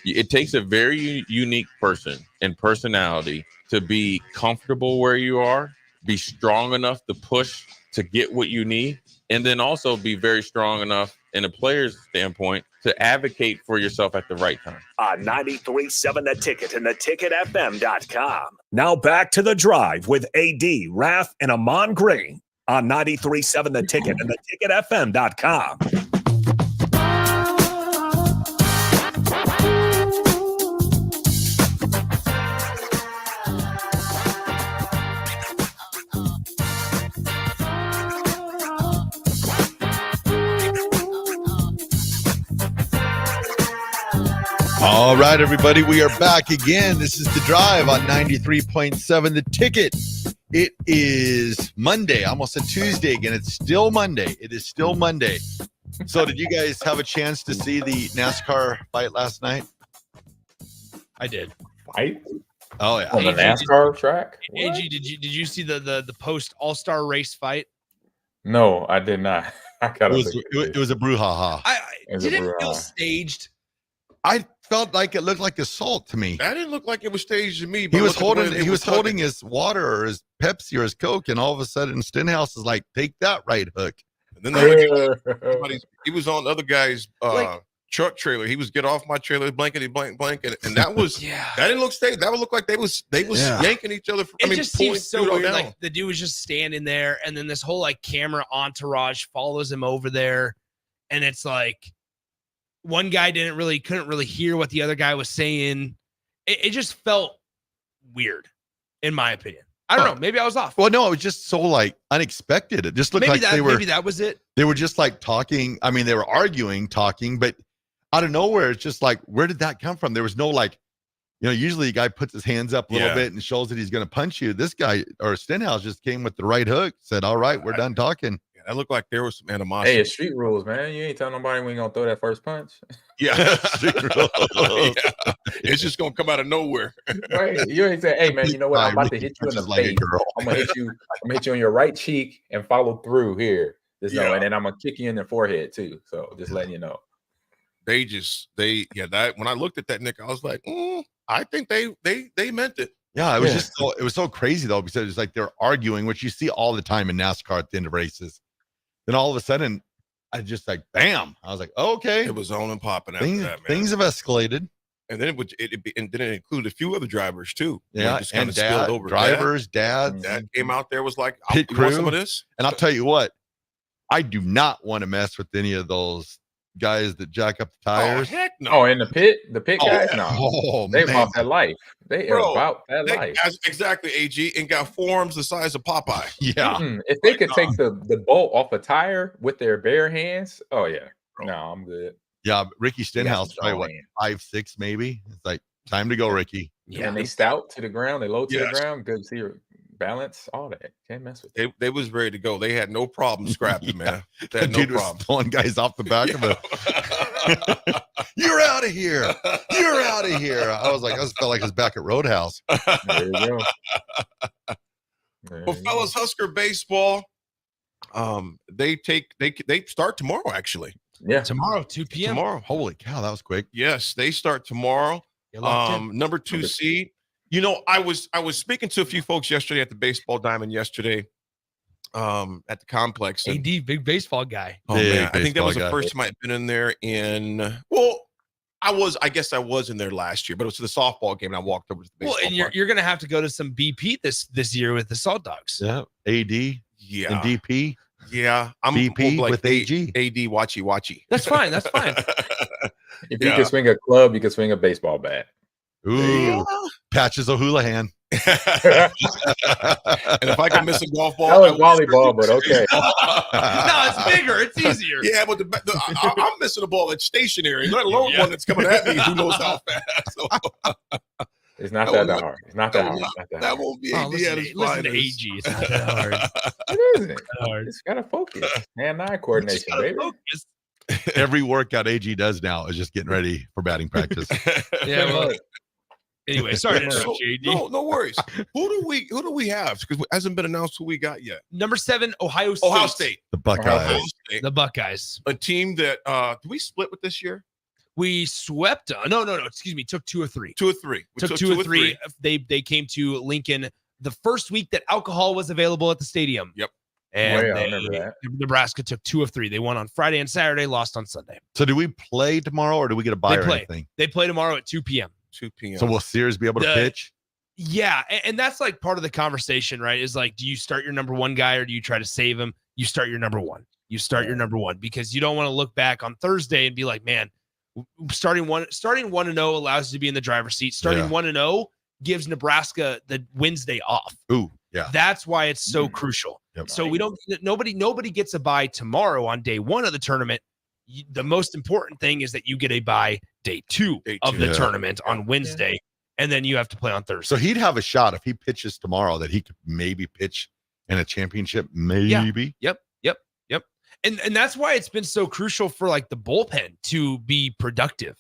It takes a very unique person and personality to be comfortable where you are, be strong enough to push to get what you need, and then also be very strong enough in a player's standpoint to advocate for yourself at the right time. On 93.7 The Ticket and theticketfm.com. Now back to The Drive with AD, Raff, and Ahman Green on 93.7 The Ticket and theticketfm.com. All right, everybody, we are back again. This is The Drive on 93.7 The Ticket. It is Monday, almost a Tuesday again. It's still Monday. It is still Monday. So did you guys have a chance to see the NASCAR fight last night? I did. Fight? Oh, yeah. On the NASCAR track? AG, did you see the post All-Star race fight? No, I did not. It was a brouhaha. Did it feel staged? I felt like it looked like assault to me. That didn't look like it was staged to me. He was holding his water or his Pepsi or his Coke, and all of a sudden Stenhouse is like, "Take that right hook." And then he was on the other guy's truck trailer. He was get off my trailer, blankety blank, and that was that didn't look staged. That would look like they was yanking each other. It just seems so weird. Like the dude was just standing there, and then this whole like camera entourage follows him over there, and it's like one guy couldn't really hear what the other guy was saying. It just felt weird, in my opinion. I don't know. Maybe I was off. Well, no, it was just so like unexpected. It just looked maybe that was it. They were just like talking. I mean, they were talking, but out of nowhere, it's just like, where did that come from? There was no like, usually a guy puts his hands up a little bit and shows that he's going to punch you. This guy or Stenhouse just came with the right hook, said, "All right, we're done talking." Yeah, that looked like there was some animosity. Hey, it's street rules, man. You ain't telling nobody when you gonna throw that first punch. Yeah, street rules. Yeah. It's just gonna come out of nowhere. Right? You ain't say, "Hey, man, you know what? I'm about to hit you in the face. I'm gonna hit you on your right cheek and follow through here. And then I'm gonna kick you in the forehead too. So just letting you know." That when I looked at that, Nick, I was like, I think they meant it. Yeah, it was so crazy though, because it's like they're arguing, which you see all the time in NASCAR at the end of races. Then all of a sudden, I just like, bam! I was like, okay, it was on and popping after that, man. Things have escalated, and then it included a few other drivers too. Yeah, just kind and of spilled over. Drivers, dads, Dad came out there was like, pit "You crew." want some of this?" And I'll tell you what, I do not want to mess with any of those guys that jack up the tires. Oh, heck no. Oh, in the pit guys? No. They man. about that life. They are about that life. Exactly, AG, and got forms the size of Popeye. Yeah. If they could take the bolt off a tire with their bare hands, oh yeah. No, I'm good. Yeah, Ricky Stenhouse, probably 5'6", maybe. It's like, time to go, Ricky. Yeah, and they stout to the ground, they low to the ground, good to see your balance, all that. Can't mess with They was ready to go. They had no problem scrapping, man. They had That dude was throwing guys off the back of it. You're out of here. You're out of here. I just felt like I was back at Roadhouse. There you go. Well, fellas, Husker baseball, they start tomorrow, actually. Yeah. Tomorrow, 2 p.m. Tomorrow. Holy cow, that was quick. Yes, they start tomorrow. Number 2 seed. I was speaking to a few folks yesterday at the baseball diamond yesterday, at the complex. AD, big baseball guy. Oh man, I think that was the first time I'd been in there I guess I was in there last year, but it was to the softball game and I walked over to the baseball. Well, and you're gonna have to go to some BP this year with the Salt Dogs. Yeah. AD. Yeah. And DP. Yeah. I'm BP like with AG. AD watchy. That's fine. If you can swing a club, you can swing a baseball bat. Ooh, Patches O'Houlihan. And if I can miss a golf ball, that was volleyball, but okay. No, it's bigger. It's easier. Yeah, but I'm missing a ball that's stationary, let alone one that's coming at me. Who knows how fast? So, it's not that hard. It's not that hard. That won't be AD at his listen to finest. AG. It's not that hard. It isn't. It's got to focus. Hand-eye coordination, baby. Focus. Every workout AG does now is just getting ready for batting practice. Yeah, well. Anyway, sorry to interrupt you, AD. No worries. Who do we have? Because it hasn't been announced who we got yet. Number 7, Ohio State. The Buckeyes. The Buckeyes. A team that did we split with this year? We swept. No. Excuse me. Took 2 or 3. 2 or 3. We took 2 or 3. They came to Lincoln the first week that alcohol was available at the stadium. Yep. And I remember that. Nebraska took 2 of 3. They won on Friday and Saturday, lost on Sunday. So do we play tomorrow or do we get a bye or anything? They play tomorrow at 2 p.m. 2 p.m. So will Sears be able to pitch? Yeah, and that's like part of the conversation, right? Is like, do you start your number 1 guy or do you try to save him? You start your number 1. You start your number 1 because you don't want to look back on Thursday and be like, man, starting 1-0 allows you to be in the driver's seat. Starting 1-0 gives Nebraska the Wednesday off. Ooh, yeah. That's why it's so crucial. Yep. So we don't. Nobody gets a bye tomorrow on day 1 of the tournament. the most important thing is that you get a bye day two of the tournament on Wednesday, and then you have to play on Thursday. So he'd have a shot if he pitches tomorrow that he could maybe pitch in a championship, maybe. Yep. And that's why it's been so crucial for like the bullpen to be productive,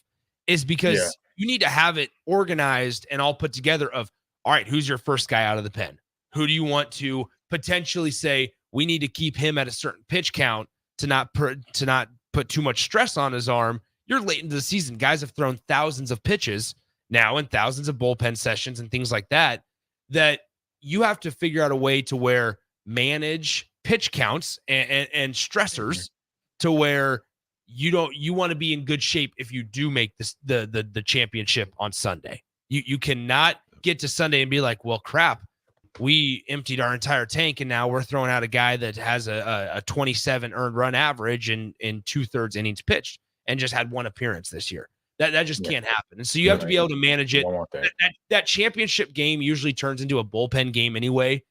is because you need to have it organized and all put together of, all right, who's your first guy out of the pen? Who do you want to potentially say, we need to keep him at a certain pitch count to not put too much stress on his arm? You're late into the season. Guys have thrown thousands of pitches now and thousands of bullpen sessions and things like that you have to figure out a way to where manage pitch counts and stressors to where you want to be in good shape if you do make this the championship on Sunday. You cannot get to Sunday and be like, well, crap, we emptied our entire tank and now we're throwing out a guy that has a 27 earned run average in 2/3 innings pitched and just had one appearance this year. That just can't happen. And so you have to be able to manage it. That championship game usually turns into a bullpen game anyway.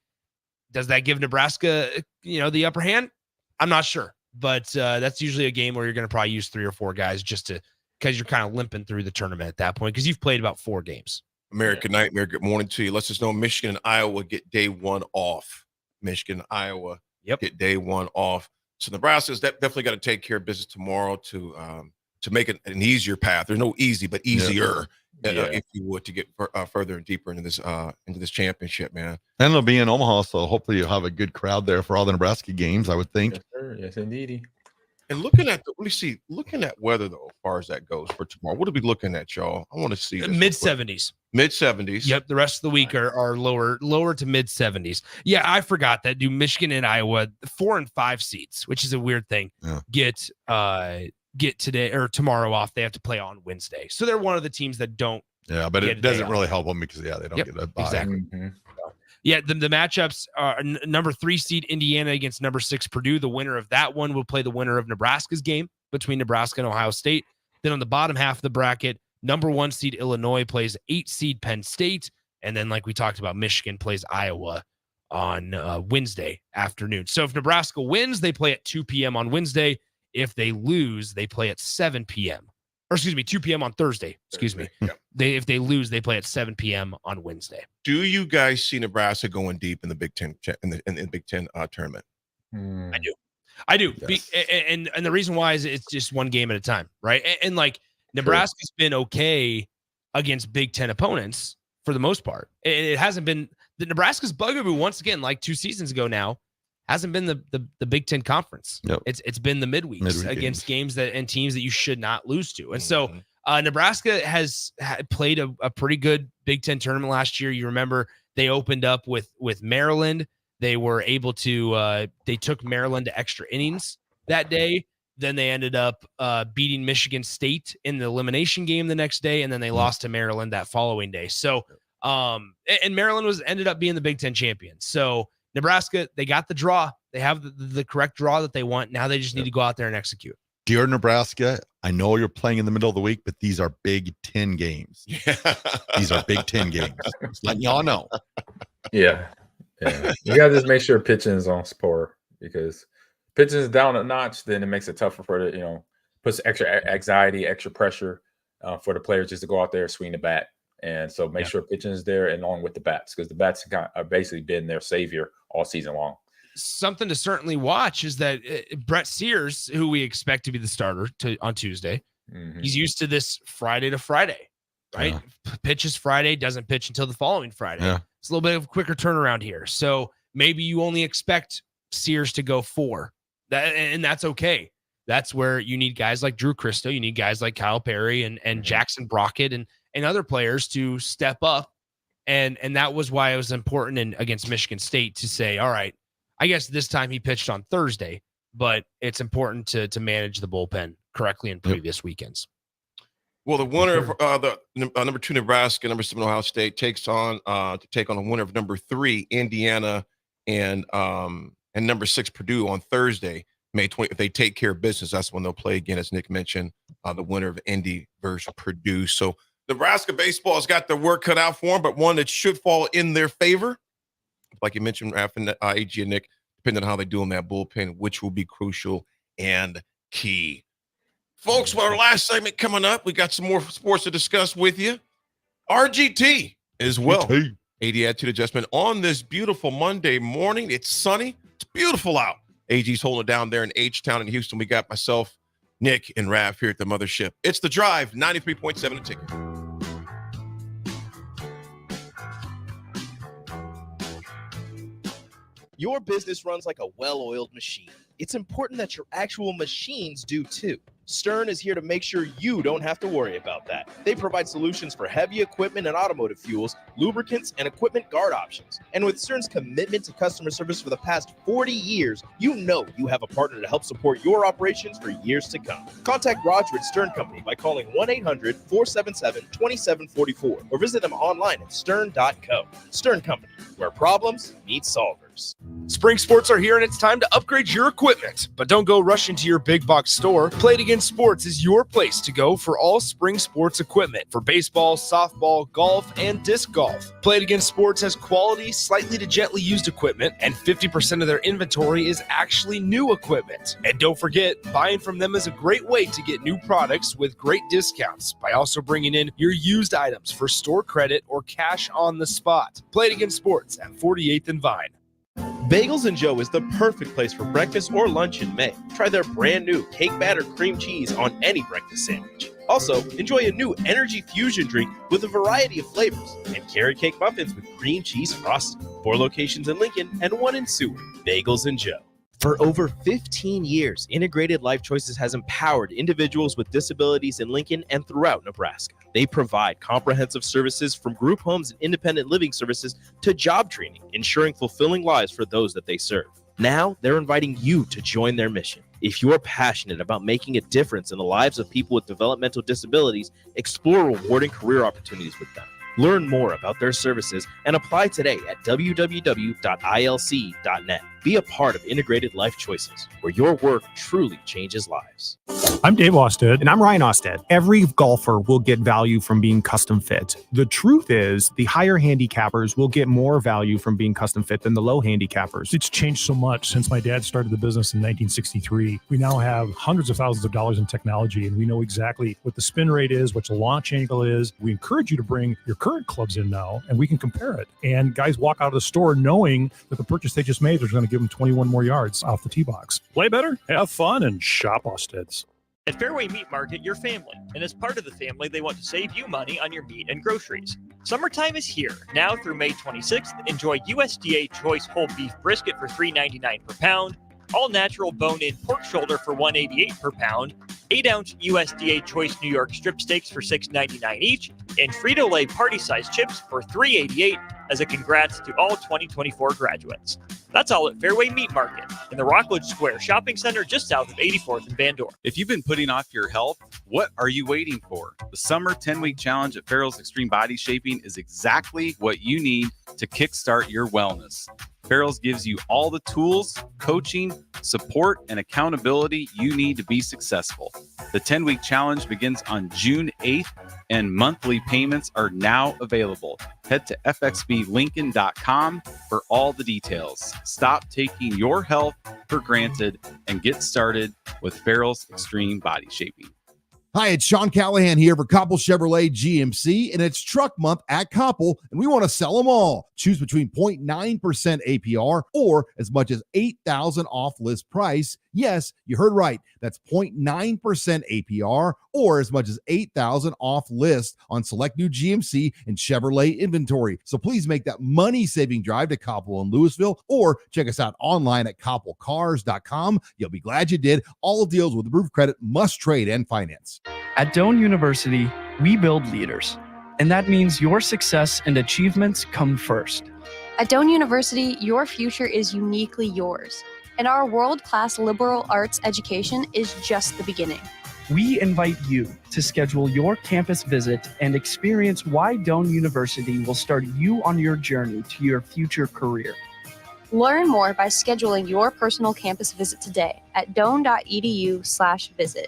Does that give Nebraska, the upper hand? I'm not sure, but that's usually a game where you're going to probably use 3 or 4 guys because you're kind of limping through the tournament at that point because you've played about 4 games. American Nightmare, good morning to you. Let's just know Michigan and Iowa get day 1 off. Michigan and Iowa get day 1 off. So Nebraska's definitely got to take care of business tomorrow to make it an easier path. There's no easy, but easier, if you would, to get further and deeper into this championship, man. And it'll be in Omaha, so hopefully you'll have a good crowd there for all the Nebraska games, I would think. Yes, sir. Yes, indeed. And looking at weather though, as far as that goes for tomorrow, what are we looking at, y'all? I want to see mid 70s. Mid 70s. Yep. The rest of the week are lower to mid 70s. Yeah, I forgot that. Do Michigan and Iowa 4 and 5 seeds, which is a weird thing. Get today or tomorrow off. They have to play on Wednesday, so they're one of the teams that don't. Yeah, but it doesn't really help them because they don't get a bye. Exactly. Yeah, the matchups are number 3 seed Indiana against number 6 Purdue. The winner of that one will play the winner of Nebraska's game between Nebraska and Ohio State. Then on the bottom half of the bracket, number 1 seed Illinois plays 8 seed Penn State, and then like we talked about, Michigan plays Iowa on Wednesday afternoon. So if Nebraska wins, they play at 2 p.m. on Wednesday. If they lose, they play at 7 p.m. Or 2 p.m. on Thursday. Excuse me. If they lose, they play at 7 p.m. on Wednesday. Do you guys see Nebraska going deep in the Big Ten in the Big Ten tournament? I do. Yes. And the reason why is it's just one game at a time, right? And like Nebraska's been okay against Big Ten opponents for the most part. It hasn't been the Nebraska's bugaboo once again, like 2 seasons ago now. Hasn't been the Big Ten Conference. It's been the midweeks against games and teams that you should not lose to. And so Nebraska has played a pretty good Big Ten tournament last year. You remember they opened up with Maryland. They were able to they took Maryland to extra innings that day. Then they ended up beating Michigan State in the elimination game the next day, and then they lost to Maryland that following day. So and Maryland ended up being the Big Ten champion. So Nebraska, they got the draw. They have the correct draw that they want. Now they just need to go out there and execute. Dear Nebraska, I know you're playing in the middle of the week, but these are Big Ten games. These are Big Ten games. Just letting y'all know. Yeah. You got to just make sure pitching is on spore, because pitching is down a notch, then it makes it tougher for puts extra anxiety, extra pressure for the players just to go out there and swing the bat. And so make sure pitching is there and along with the bats, because the bats have basically been their savior all season long. Something to certainly watch is that Brett Sears, who we expect to be the starter on Tuesday, he's used to this Friday to Friday, right? Pitches Friday, doesn't pitch until the following Friday. It's a little bit of a quicker turnaround here. So maybe you only expect Sears to go 4, and that's okay. That's where you need guys like Drew Christo. You need guys like Kyle Perry and Jackson Brockett and other players to step up. And that was why it was important against Michigan State to say, all right, I guess this time he pitched on Thursday, but it's important to manage the bullpen correctly in previous weekends. Well, the winner of the number 2 Nebraska, number 7 Ohio State takes on to take on the winner of number 3 Indiana and number 6 Purdue on Thursday, May 20th. If they take care of business, that's when they'll play again, as Nick mentioned, the winner of Indy versus Purdue. So Nebraska baseball has got their work cut out for them, but one that should fall in their favor. Like you mentioned, Raff and AG and Nick, depending on how they do in that bullpen, which will be crucial and key. Folks, with our last segment coming up, we got some more sports to discuss with you. RGT as well. 80 attitude adjustment on this beautiful Monday morning. It's sunny. It's beautiful out. AG's holding it down there in H-Town in Houston. We got myself, Nick, and Raff here at the mothership. It's The Drive, 93.7 The Ticket. Your business runs like a well-oiled machine. It's important that your actual machines do too. Stern is here to make sure you don't have to worry about that. They provide solutions for heavy equipment and automotive fuels, lubricants, and equipment guard options. And with Stern's commitment to customer service for the past 40 years, you know you have a partner to help support your operations for years to come. Contact Roger at Stern Company by calling 1-800-477-2744 or visit them online at stern.co. Stern Company, where problems meet solvers. Spring sports are here and it's time to upgrade your equipment. But don't go rushing to your big box store. Play It Again Sports is your place to go for all spring sports equipment for baseball, softball, golf, and disc golf. Play It Again Sports has quality, slightly to gently used equipment, and 50% of their inventory is actually new equipment. And don't forget, buying from them is a great way to get new products with great discounts by also bringing in your used items for store credit or cash on the spot. Play It Again Sports at 48th and Vine. Bagels & Joe is the perfect place for breakfast or lunch in May. Try their brand new cake batter cream cheese on any breakfast sandwich. Also, enjoy a new energy fusion drink with a variety of flavors and carrot cake muffins with cream cheese frosting. 4 locations in Lincoln and 1 in Seward. Bagels & Joe. For over 15 years, Integrated Life Choices has empowered individuals with disabilities in Lincoln and throughout Nebraska. They provide comprehensive services from group homes and independent living services to job training, ensuring fulfilling lives for those that they serve. Now, they're inviting you to join their mission. If you're passionate about making a difference in the lives of people with developmental disabilities, explore rewarding career opportunities with them. Learn more about their services and apply today at www.ilc.net. Be a part of Integrated Life Choices, where your work truly changes lives. I'm Dave Osted. And I'm Ryan Osted. Every golfer will get value from being custom fit. The truth is, the higher handicappers will get more value from being custom fit than the low handicappers. It's changed so much since my dad started the business in 1963. We now have hundreds of thousands of dollars in technology, and we know exactly what the spin rate is, what the launch angle is. We encourage you to bring your current clubs in now, and we can compare it. And guys walk out of the store knowing that the purchase they just made is going to give them 21 more yards off the tee box. Play better, have fun, and shop Osted's. At Fairway Meat Market, you're family, and as part of the family, they want to save you money on your meat and groceries. Summertime is here. Now through May 26th, enjoy USDA Choice Whole Beef Brisket for $3.99 per pound, all-natural bone-in pork shoulder for $1.88 per pound, 8-ounce USDA Choice New York strip steaks for $6.99 each, and Frito-Lay party-sized chips for $3.88 as a congrats to all 2024 graduates. That's all at Fairway Meat Market in the Rockledge Square Shopping Center just south of 84th and Van Dorn. If you've been putting off your health, what are you waiting for? The summer 10-week challenge at Farrell's Extreme Body Shaping is exactly what you need to kickstart your wellness. Farrell's gives you all the tools, coaching, support, and accountability you need to be successful. The 10-week challenge begins on June 8th, and monthly payments are now available. Head to fxblincoln.com for all the details. Stop taking your health for granted and get started with Farrell's Extreme Body Shaping. Hi, it's Sean Callahan here for Koppel Chevrolet GMC, and it's truck month at Koppel, and we want to sell them all. Choose between 0.9% APR or as much as $8,000 off list price. Yes, you heard right. That's 0.9% APR or as much as $8,000 off list on select new GMC and Chevrolet inventory. So please make that money-saving drive to Koppel in Louisville or check us out online at koppelcars.com. You'll be glad you did. All deals with approved credit, must trade, and finance. At Doane University, we build leaders, and that means your success and achievements come first. At Doane University, your future is uniquely yours, and our world-class liberal arts education is just the beginning. We invite you to schedule your campus visit and experience why Doane University will start you on your journey to your future career. Learn more by scheduling your personal campus visit today at doane.edu/visit.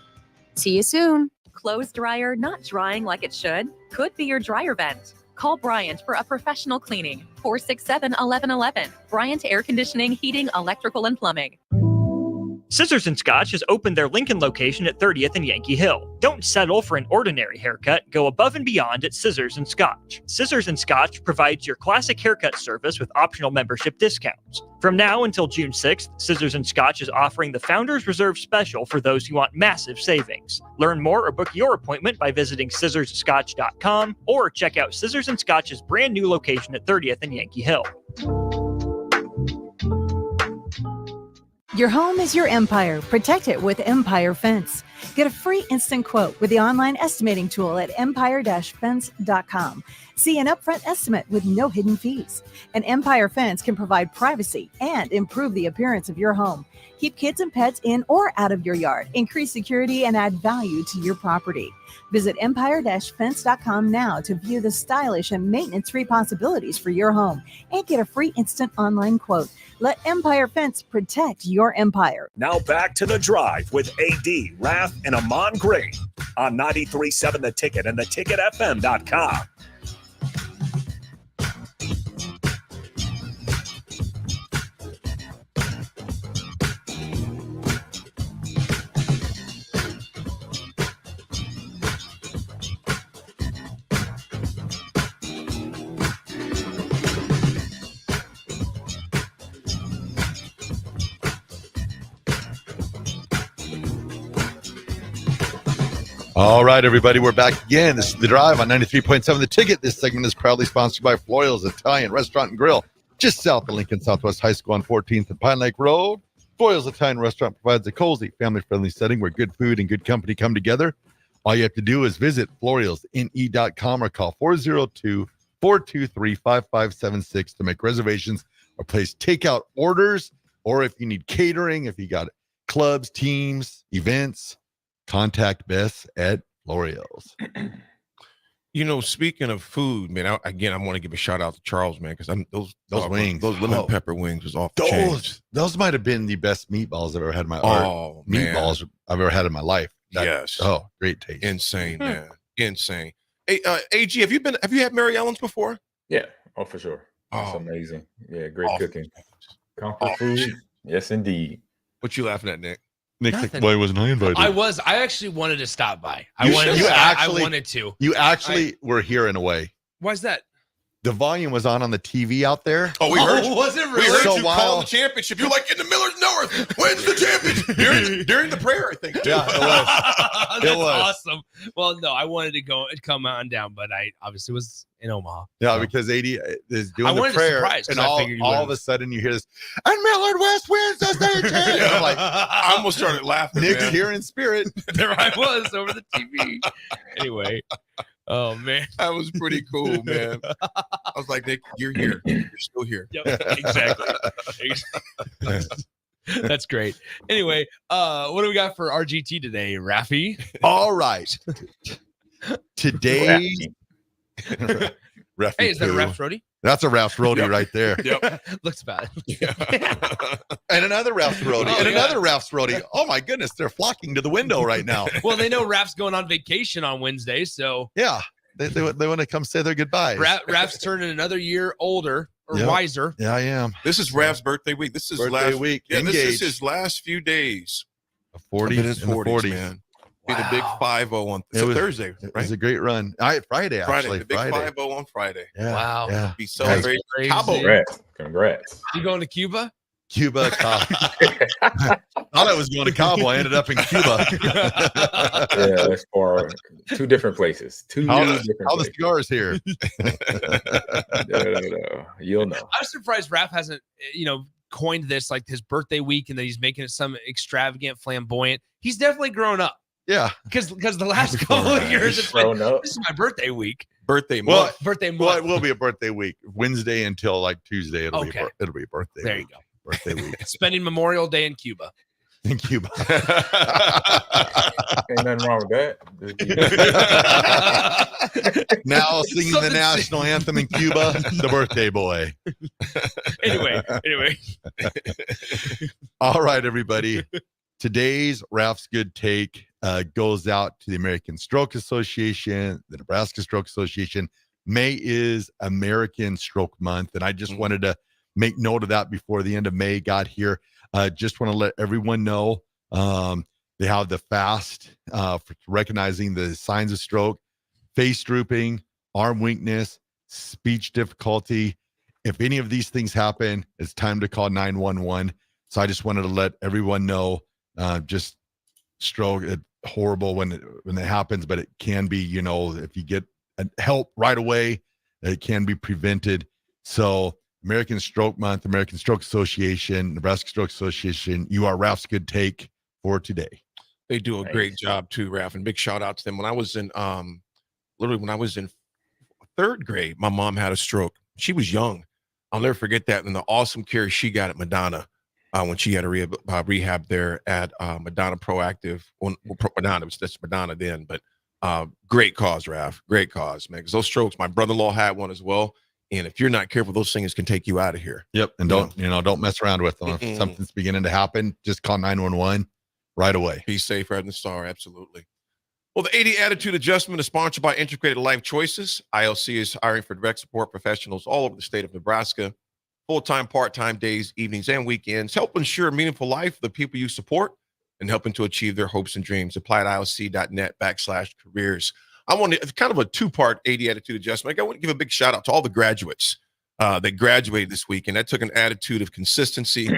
See you soon. Clothes dryer not drying like it should? Could be your dryer vent. Call Bryant for a professional cleaning. 467-1111. Bryant Air Conditioning, Heating, Electrical, and Plumbing. Scissors and Scotch has opened their Lincoln location at 30th and Yankee Hill. Don't settle for an ordinary haircut. Go above and beyond at Scissors and Scotch. Scissors and Scotch provides your classic haircut service with optional membership discounts. From now until June 6th, Scissors and Scotch is offering the Founders Reserve Special for those who want massive savings. Learn more or book your appointment by visiting scissorsscotch.com or check out Scissors and Scotch's brand new location at 30th and Yankee Hill. Your home is your empire. Protect it with Empire Fence. Get a free instant quote with the online estimating tool at empire-fence.com. See an upfront estimate with no hidden fees. An Empire Fence can provide privacy and improve the appearance of your home. Keep kids and pets in or out of your yard. Increase security and add value to your property. Visit empire-fence.com now to view the stylish and maintenance-free possibilities for your home and get a free instant online quote. Let Empire Fence protect your empire. Now back to The Drive with AD, Raff, and Ahman Green on 93.7 The Ticket and theticketfm.com. All right, everybody, we're back again. This is The Drive on 93.7 The Ticket. This segment is proudly sponsored by Floyal's Italian Restaurant and Grill, just south of Lincoln Southwest High School on 14th and Pine Lake Road. Floyal's Italian Restaurant provides a cozy, family-friendly setting where good food and good company come together. All you have to do is visit FloyalsNE.com or call 402-423-5576 to make reservations or place takeout orders, or if you need catering, if you got clubs, teams, events, contact Beth at L'Oreal's. Speaking of food, man, I want to give a shout out to Charles, man, because those wings, those lemon pepper wings was off the chain. Those might have been the best meatballs I've ever had in my meatballs I've ever had in my life. Yes. Oh, great taste. Insane, man. Insane. Hey, AG, have you had Mary Ellen's before? Yeah. Oh, for sure. That's amazing. Yeah, great cooking. Comfort food. Yes, indeed. What you laughing at, Nick? Nick's like, why wasn't I invited? I actually wanted to stop by. I wanted to. You actually were here in a way. Why's that? The volume was on the TV out there. Oh, we heard you. Was it really? We heard So you while- call the championship. You're like, in the Millers North wins the championship during the prayer, I think. Yeah, it was. That's was. awesome. Well, no, I wanted to come on down, but I obviously was in Omaha. Yeah, so. because AD is I doing the wanted to prayer, surprise, 'cause and I figured you all would've. of a sudden you hear this, and Millard West wins the state championship. I'm like, I almost started laughing. Nick's man. here in spirit. There I was over the TV. Anyway, oh man, That was pretty cool, man. I was like, Nick, you're here. You're still here. Yep, exactly. That's great. Anyway, what do we got for RGT today, Raffy? All right. Today, Hey, is that a Raff Roadie? That's a Ralph Roadie right there. Looks bad. And another Ralph's Roadie. Oh, and yeah. another Ralph's Roadie. Oh my goodness, they're flocking to the window right now. Well, they know Raff's going on vacation on Wednesday, so Yeah. They want to come say their goodbyes. Raff's turning another year older or Yep. wiser. Yeah, I am. This is Raph's birthday week. This is Birthday last week. Yeah, this is Engaged. his last few days. 40s Of his in the 40s, 40s. man. Be the big 5-0 on It was Thursday, It right? was a great run. Friday, actually. The big Friday. 5-0 on Friday. Yeah, Wow. Yeah. Be celebrating Crazy. Cabo. Congrats. You going to Cuba? Cuba. Thought I was going to Cabo. I ended up in Cuba. Yeah, that's for two different places. How different the places. cigars here? No. You'll know. I'm surprised Raff hasn't, coined this like his birthday week and that he's making it some extravagant, flamboyant. He's definitely grown up. Yeah. Because the last couple of years, it's grown like, up. this is my birthday week. Birthday Well, month. Birthday month. Well, it will be a birthday week. Wednesday until like Tuesday. It'll Okay. be a birthday. There you week. go. Birthday week Spending Memorial Day in Cuba. in Cuba. Ain't nothing wrong with that. Now singing the Something- national anthem in Cuba, the birthday boy. Anyway. All right, everybody. Today's Ralph's Good Take goes out to the American Stroke Association, the Nebraska Stroke Association. May is American Stroke Month, and I just wanted to make note of that before the end of May got here. Just want to let everyone know they have the FAST for recognizing the signs of stroke, face drooping, arm weakness, speech difficulty. If any of these things happen, it's time to call 911. So I just wanted to let everyone know, just stroke, it's horrible when it happens, but it can be, if you get help right away, it can be prevented. So American Stroke Month, American Stroke Association, Nebraska Stroke Association, you are Raff's good take for today. They do a great job too, Raff, and big shout out to them. When I was in third grade, my mom had a stroke. She was young. I'll never forget that, and the awesome care she got at Madonna when she had a rehab there at Madonna Proactive. Madonna, that's Madonna then, but great cause, Raff. Great cause, man. Because those strokes, my brother-in-law had one as well. And if you're not careful, those things can take you out of here. Yep. And don't mess around with them. If something's beginning to happen, just call 911 right away. Be safe, right in the star. Absolutely. Well, the 80 Attitude Adjustment is sponsored by Integrated Life Choices. ILC is hiring for direct support professionals all over the state of Nebraska. Full-time, part-time days, evenings, and weekends. Help ensure a meaningful life for the people you support and helping to achieve their hopes and dreams. Apply at ilc.net/careers. I want to, kind of a two-part 80 Attitude Adjustment. I want to give a big shout-out to all the graduates that graduated this week, and that took an attitude of consistency,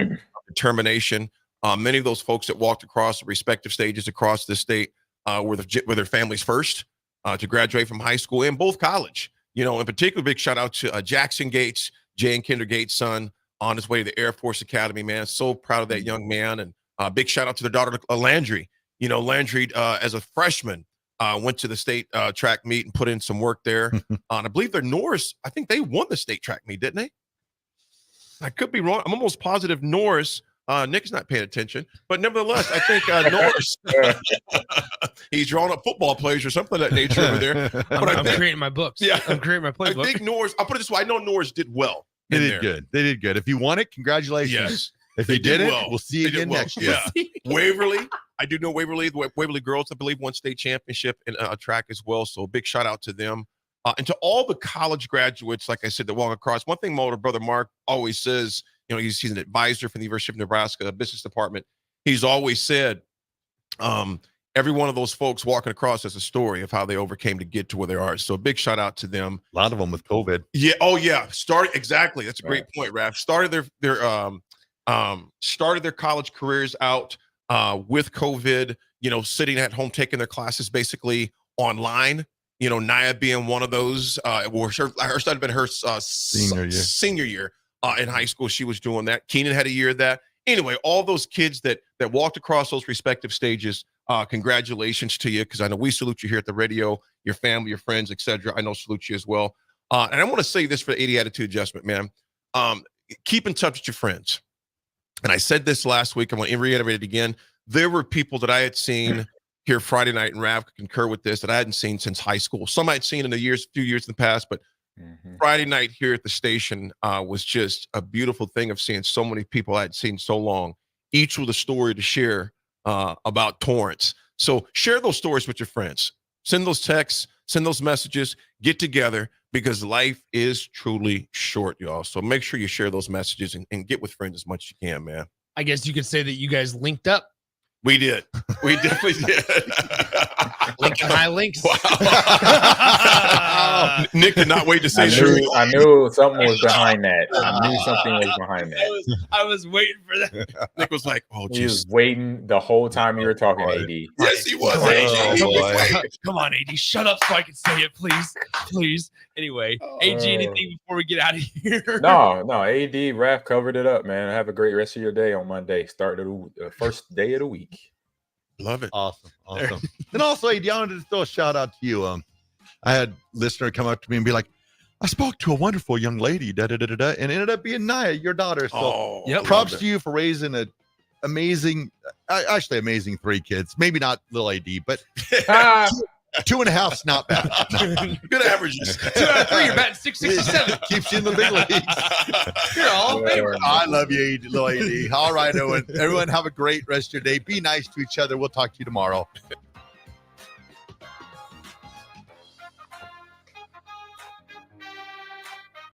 determination. Many of those folks that walked across the respective stages across the state were their families first to graduate from high school and both college. In particular, big shout-out to Jackson Gates, Jay and Kinder Gates' son, on his way to the Air Force Academy, man. So proud of that young man. And big shout-out to their daughter, Landry. Landry, as a freshman, went to the state track meet and put in some work there. And I believe they're Norris. I think they won the state track meet, didn't they? I could be wrong. I'm almost positive Norris. Nick's not paying attention, but nevertheless, I think Norris, he's drawing up football players or something of that nature over there. But I'm creating my books. Yeah, I'm creating my playbook. I think Norris, I'll put it this way. I know Norris did well. They did good. They did good. If you won it, congratulations. Yes. If you didn't, we'll see you again next year. Yeah. Waverly, I do know Waverly. The Waverly girls, I believe, won state championship in track as well. So big shout out to them. And to all the college graduates, like I said, that walk across. One thing my older brother Mark always says, he's an advisor for the University of Nebraska Business Department. He's always said, every one of those folks walking across has a story of how they overcame to get to where they are. So a big shout out to them. A lot of them with COVID. Yeah. Oh yeah. Exactly. That's a great point, Raff. Started their college careers out with COVID, sitting at home, taking their classes basically online. Naya being one of those, hers had been her senior year in high school. She was doing that. Keenan had a year of that. Anyway, all those kids that walked across those respective stages, congratulations to you, because I know we salute you here at the radio, your family, your friends, etc. I know salute you as well. And I want to say this for the 80 Attitude Adjustment, man. Keep in touch with your friends. And I said this last week. I want to reiterate it again. There were people that I had seen here Friday night, and Raff concur with this, that I hadn't seen since high school. Some I'd seen in few years in the past, but Friday night here at the station was just a beautiful thing of seeing so many people I had seen so long, each with a story to share about Torrance. So share those stories with your friends. Send those texts, send those messages, get together, because life is truly short, y'all. So make sure you share those messages and get with friends as much as you can, man. I guess you could say that you guys linked up. We did. We definitely did. Linking high links. Wow. Nick did not wait to say that. I knew something was behind that. I knew something was behind that. I was waiting for that. Nick was like, "Oh, he was waiting the whole time you were talking, AD." Yes, he was. Come on, AD, shut up so I can say it, please, please. Anyway, AG, anything before we get out of here? No. AD, Raff covered it up, man. Have a great rest of your day on Monday. Start the first day of the week. Love it. Awesome. And also, AD, I wanted to throw a shout out to you. I had a listener come up to me and be like, I spoke to a wonderful young lady, and it ended up being Naya, your daughter. So props to you for raising an amazing 3 kids. Maybe not little AD, but 2.5's not bad. No. Good averages. 2 out of 3, you're batting 667. Keeps you in the big leagues. You're all favorite. I love you, AD, little AD. All right, Owen. Everyone have a great rest of your day. Be nice to each other. We'll talk to you tomorrow.